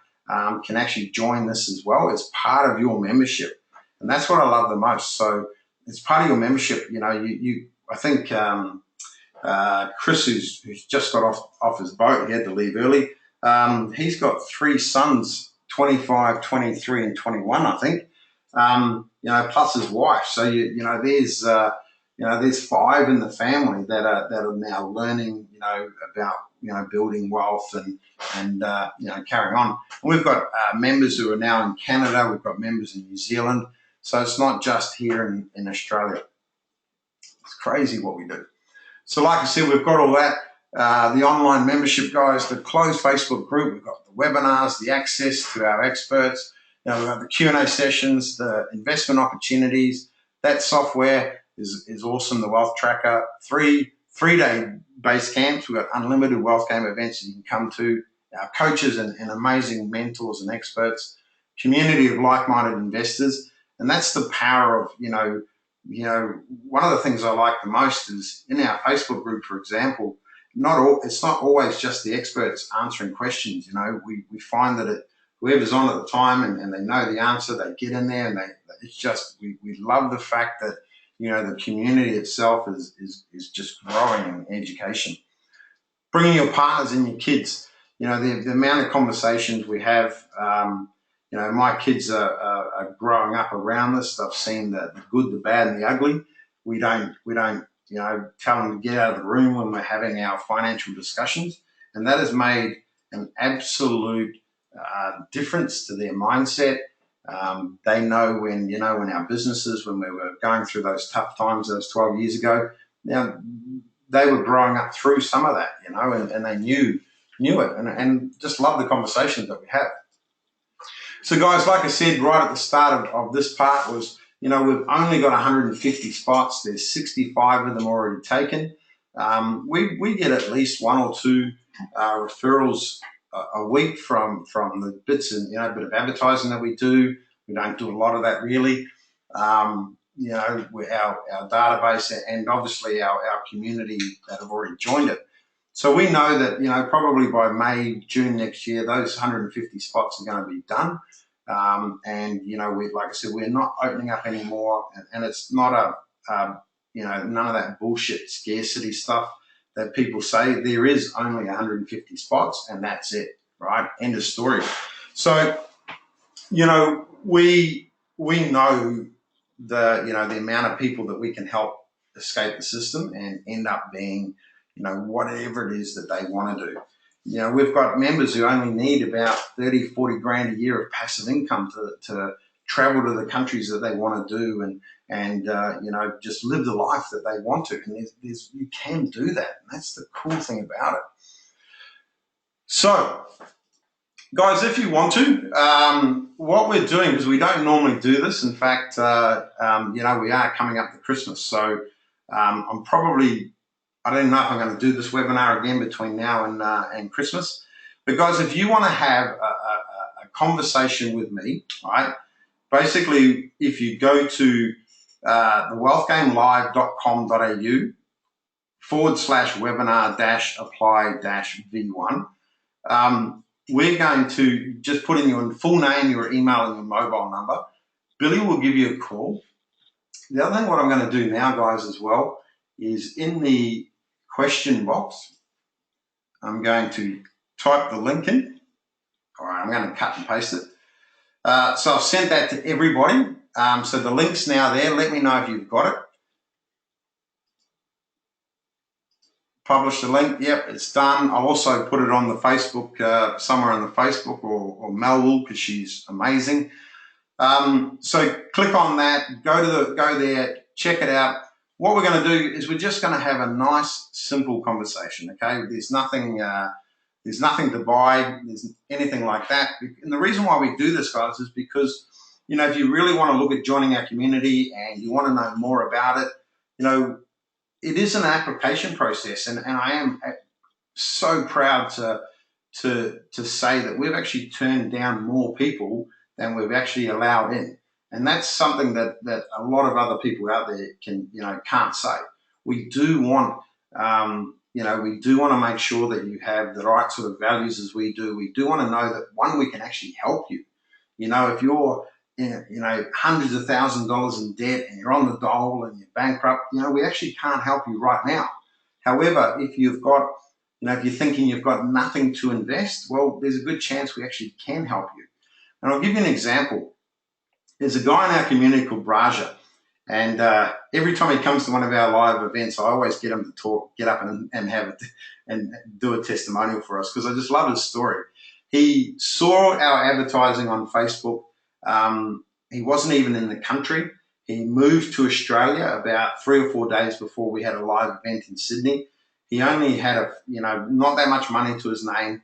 can actually join this as well as part of your membership. And that's what I love the most. So it's part of your membership. You know, I think Chris, who's just got off his boat, he had to leave early. He's got 3 sons, 25, 23, and 21, I think. You know, plus his wife. So you know, there's 5 in the family that are now learning, you know, about, you know, building wealth and you know, carrying on. And we've got members who are now in Canada. We've got members in New Zealand. So it's not just here in Australia. It's crazy what we do. So like I said, we've got all that. The online membership, guys, the closed Facebook group. We've got the webinars, the access to our experts. You know, we've got the Q&A sessions, the investment opportunities. That software is awesome. The Wealth Tracker, 3-day base camps. We've got unlimited wealth game events that you can come to. Our coaches and amazing mentors and experts. Community of like-minded investors. And that's the power of, you know, one of the things I like the most is in our Facebook group, for example, it's not always just the experts answering questions. You know, we find that whoever's on at the time and they know the answer, they get in there, and it's just, we love the fact that, you know, the community itself is just growing in education. Bringing your partners and your kids, you know, the amount of conversations we have. You know, my kids are growing up around this. They've seen the good, the bad, and the ugly. We don't, you know, tell them to get out of the room when we're having our financial discussions, and that has made an absolute difference to their mindset. They know when, you know, when our businesses, when we were going through those tough times, those 12 years ago, now they were growing up through some of that, you know, and they knew it, and just love the conversations that we have. So guys, like I said right at the start of this part was, you know, we've only got 150 spots. There's 65 of them already taken. We get at least 1 or 2 referrals a week from the bits and, you know, a bit of advertising that we do. We don't do a lot of that really. You know, our database and obviously our community that have already joined it. So we know that, you know, probably by May, June next year, those 150 spots are going to be done. And, you know, like I said, we're not opening up anymore. And it's not you know, none of that bullshit scarcity stuff that people say. There is only 150 spots and that's it. right? End of story. So, you know, we know the amount of people that we can help escape the system and end up being, whatever it is that they want to do. You know, we've got members who only need about 30, 40 grand a year of passive income to travel to the countries that they want to do and just live the life that they want to. And you can do that. And that's the cool thing about it. So, guys, if you want to, what we're doing, because we don't normally do this, in fact, we are coming up to Christmas. So I don't know if I'm going to do this webinar again between now and Christmas. But guys, if you want to have a conversation with me, right, basically, if you go to thewealthgamelive.com.au/webinar-apply-V1, we're going to just put in your full name, your email, and your mobile number. Billy will give you a call. The other thing what I'm going to do now, guys, as well, is in the question box, I'm going to type the link in. All right, I'm going to cut and paste it. So I've sent that to everybody. So the link's now there. Let me know if you've got it. Publish the link. Yep, it's done. I'll also put it on the Facebook, somewhere on the Facebook, or Mel will, because she's amazing. So click on that. Go there. Check it out. What we're going to do is we're just going to have a nice, simple conversation. Okay, there's nothing to buy. There's anything like that. And the reason why we do this, guys, is because if you really want to look at joining our community and you want to know more about it, it is an application process, and I am so proud to say that we've actually turned down more people than we've actually allowed in, and that's something that a lot of other people out there can't say. We do want to make sure that you have the right sort of values as we do. We do want to know that, one, we can actually help you. If you're hundreds of thousands of dollars in debt and you're on the dole and you're bankrupt, we actually can't help you right now. However, if you've got, if you're thinking you've got nothing to invest, well, there's a good chance we actually can help you. And I'll give you an example. There's a guy in our community called Braja, and every time he comes to one of our live events, I always get him to get up and do a testimonial for us, because I just love his story. He saw our advertising on Facebook. He wasn't even in the country. He moved to Australia about 3 or 4 days before we had a live event in Sydney. He only had not that much money to his name.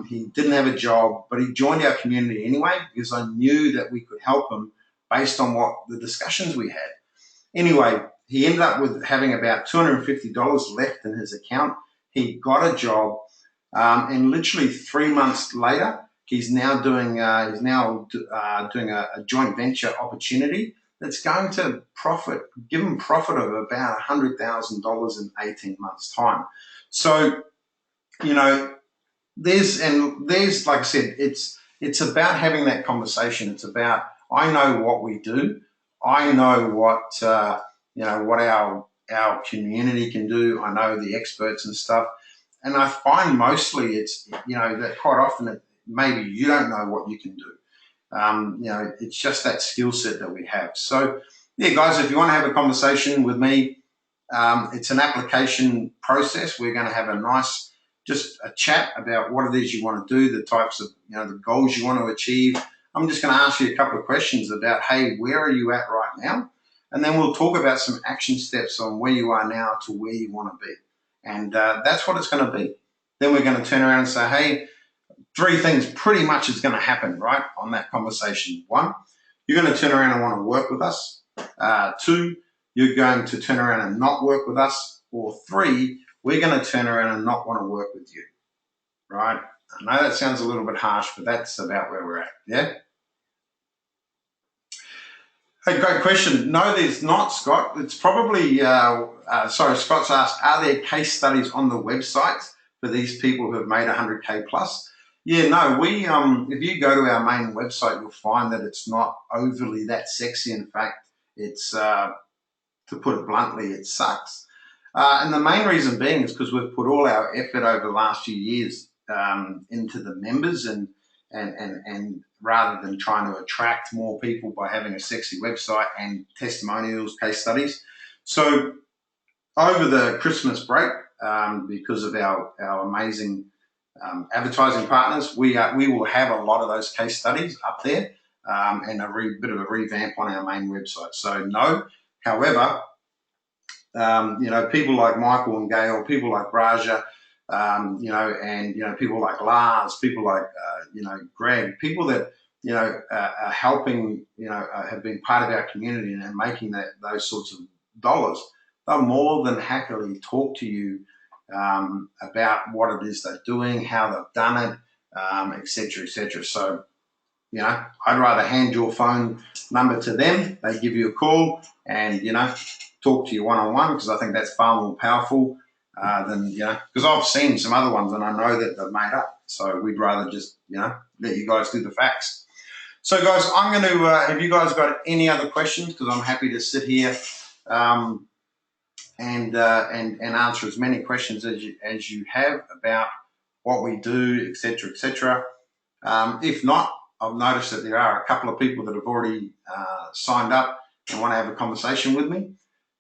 He didn't have a job, but he joined our community anyway, because I knew that we could help him based on what the discussions we had. Anyway, he ended up with having about $250 left in his account. He got a job, and literally 3 months later, he's now doing a joint venture opportunity that's going to give him profit of about $100,000 in 18 months' time. So, there's like I said, it's about having that conversation. It's about, I know what we do. I know what what our community can do. I know the experts and stuff, and I find mostly it's that quite often maybe you don't know what you can do. It's just that skill set that we have. So, yeah, guys, if you want to have a conversation with me, it's an application process. We're going to have just a chat about what it is you want to do, the types of, the goals you want to achieve. I'm just going to ask you a couple of questions about, hey, where are you at right now? And then we'll talk about some action steps on where you are now to where you want to be. And that's what it's going to be. Then we're going to turn around and say, hey, 3 things pretty much is going to happen, right, on that conversation. 1, you're going to turn around and want to work with us. 2, you're going to turn around and not work with us. Or 3, we're going to turn around and not want to work with you, right? I know that sounds a little bit harsh, but that's about where we're at, yeah? Hey, great question. No, there's not, Scott. It's probably, Scott's asked, are there case studies on the website for these people who have made 100K plus? Yeah, no, if you go to our main website, you'll find that it's not overly that sexy. In fact, it's, to put it bluntly, it sucks. And the main reason being is because we've put all our effort over the last few years into the members, and rather than trying to attract more people by having a sexy website and testimonials, case studies. So over the Christmas break, because of our amazing advertising partners, we will have a lot of those case studies up there, and a bit of a revamp on our main website. So no, however, people like Michael and Gail, people like Raja, and people like Lars, people like Greg, people that are helping, have been part of our community and making those sorts of dollars. They'll more than happily talk to you about what it is they're doing, how they've done it, etc., etc. So, I'd rather hand your phone number to them. They give you a call and, talk to you one-on-one, because I think that's far more powerful than, because I've seen some other ones and I know that they're made up. So we'd rather just, let you guys do the facts. So guys, I'm going to, have you guys got any other questions? Because I'm happy to sit here and answer as many questions as you have about what we do, etc., etc. If not, I've noticed that there are a couple of people that have already signed up and want to have a conversation with me.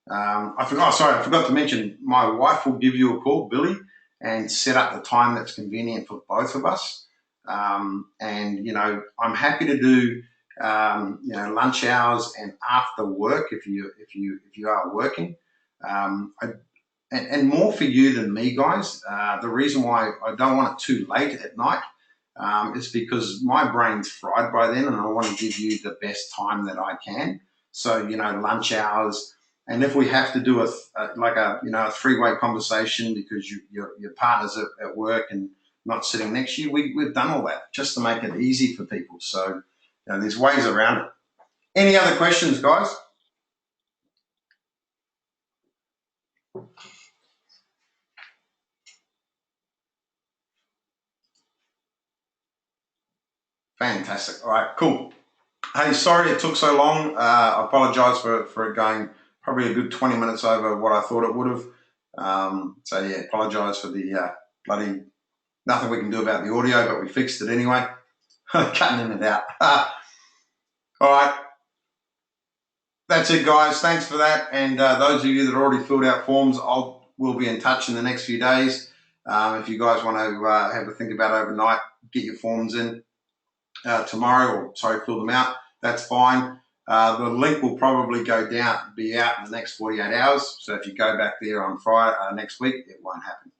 I forgot to mention, my wife will give you a call, Billy, and set up the time that's convenient for both of us. And I'm happy to do lunch hours and after work if you are working. And more for you than me, guys. The reason why I don't want it too late at night is because my brain's fried by then, and I want to give you the best time that I can. So lunch hours. And if we have to do a three-way conversation because your partner's at work and not sitting next to you, we've done all that just to make it easy for people. So there's ways around it. Any other questions, guys? Fantastic. All right, cool. Hey, sorry it took so long. I apologise for it going probably a good 20 minutes over what I thought it would have. So yeah, apologise for the bloody nothing we can do about the audio, but we fixed it anyway. Cutting it out. All right. That's it, guys. Thanks for that. And those of you that already filled out forms, we'll be in touch in the next few days. If you guys want to have a think about overnight, get your forms in tomorrow, fill them out. That's fine. The link will probably be out in the next 48 hours. So if you go back there on Friday next week, it won't happen.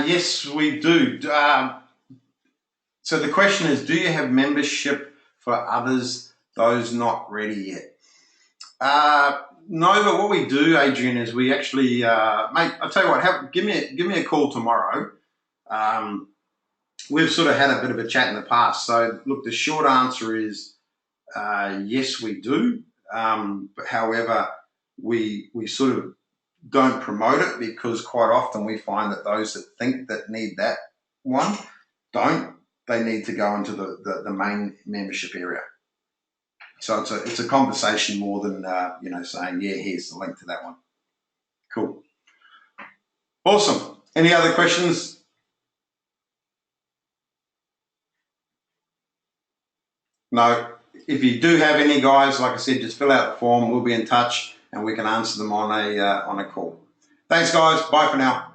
Yes, we do. So the question is, do you have membership for others, those not ready yet? No, but what we do, Adrian, is we actually, mate, I'll tell you what, give me a call tomorrow. We've sort of had a bit of a chat in the past. So look, the short answer is yes, we do. But however, we sort of don't promote it, because quite often we find that those that think that need that one don't. They need to go into the main membership area. So it's a conversation more than saying, yeah, here's the link to that one. Cool. Awesome. Any other questions? No. If you do have any, guys, like I said, just fill out the form. We'll be in touch and we can answer them on a call. Thanks, guys. Bye for now.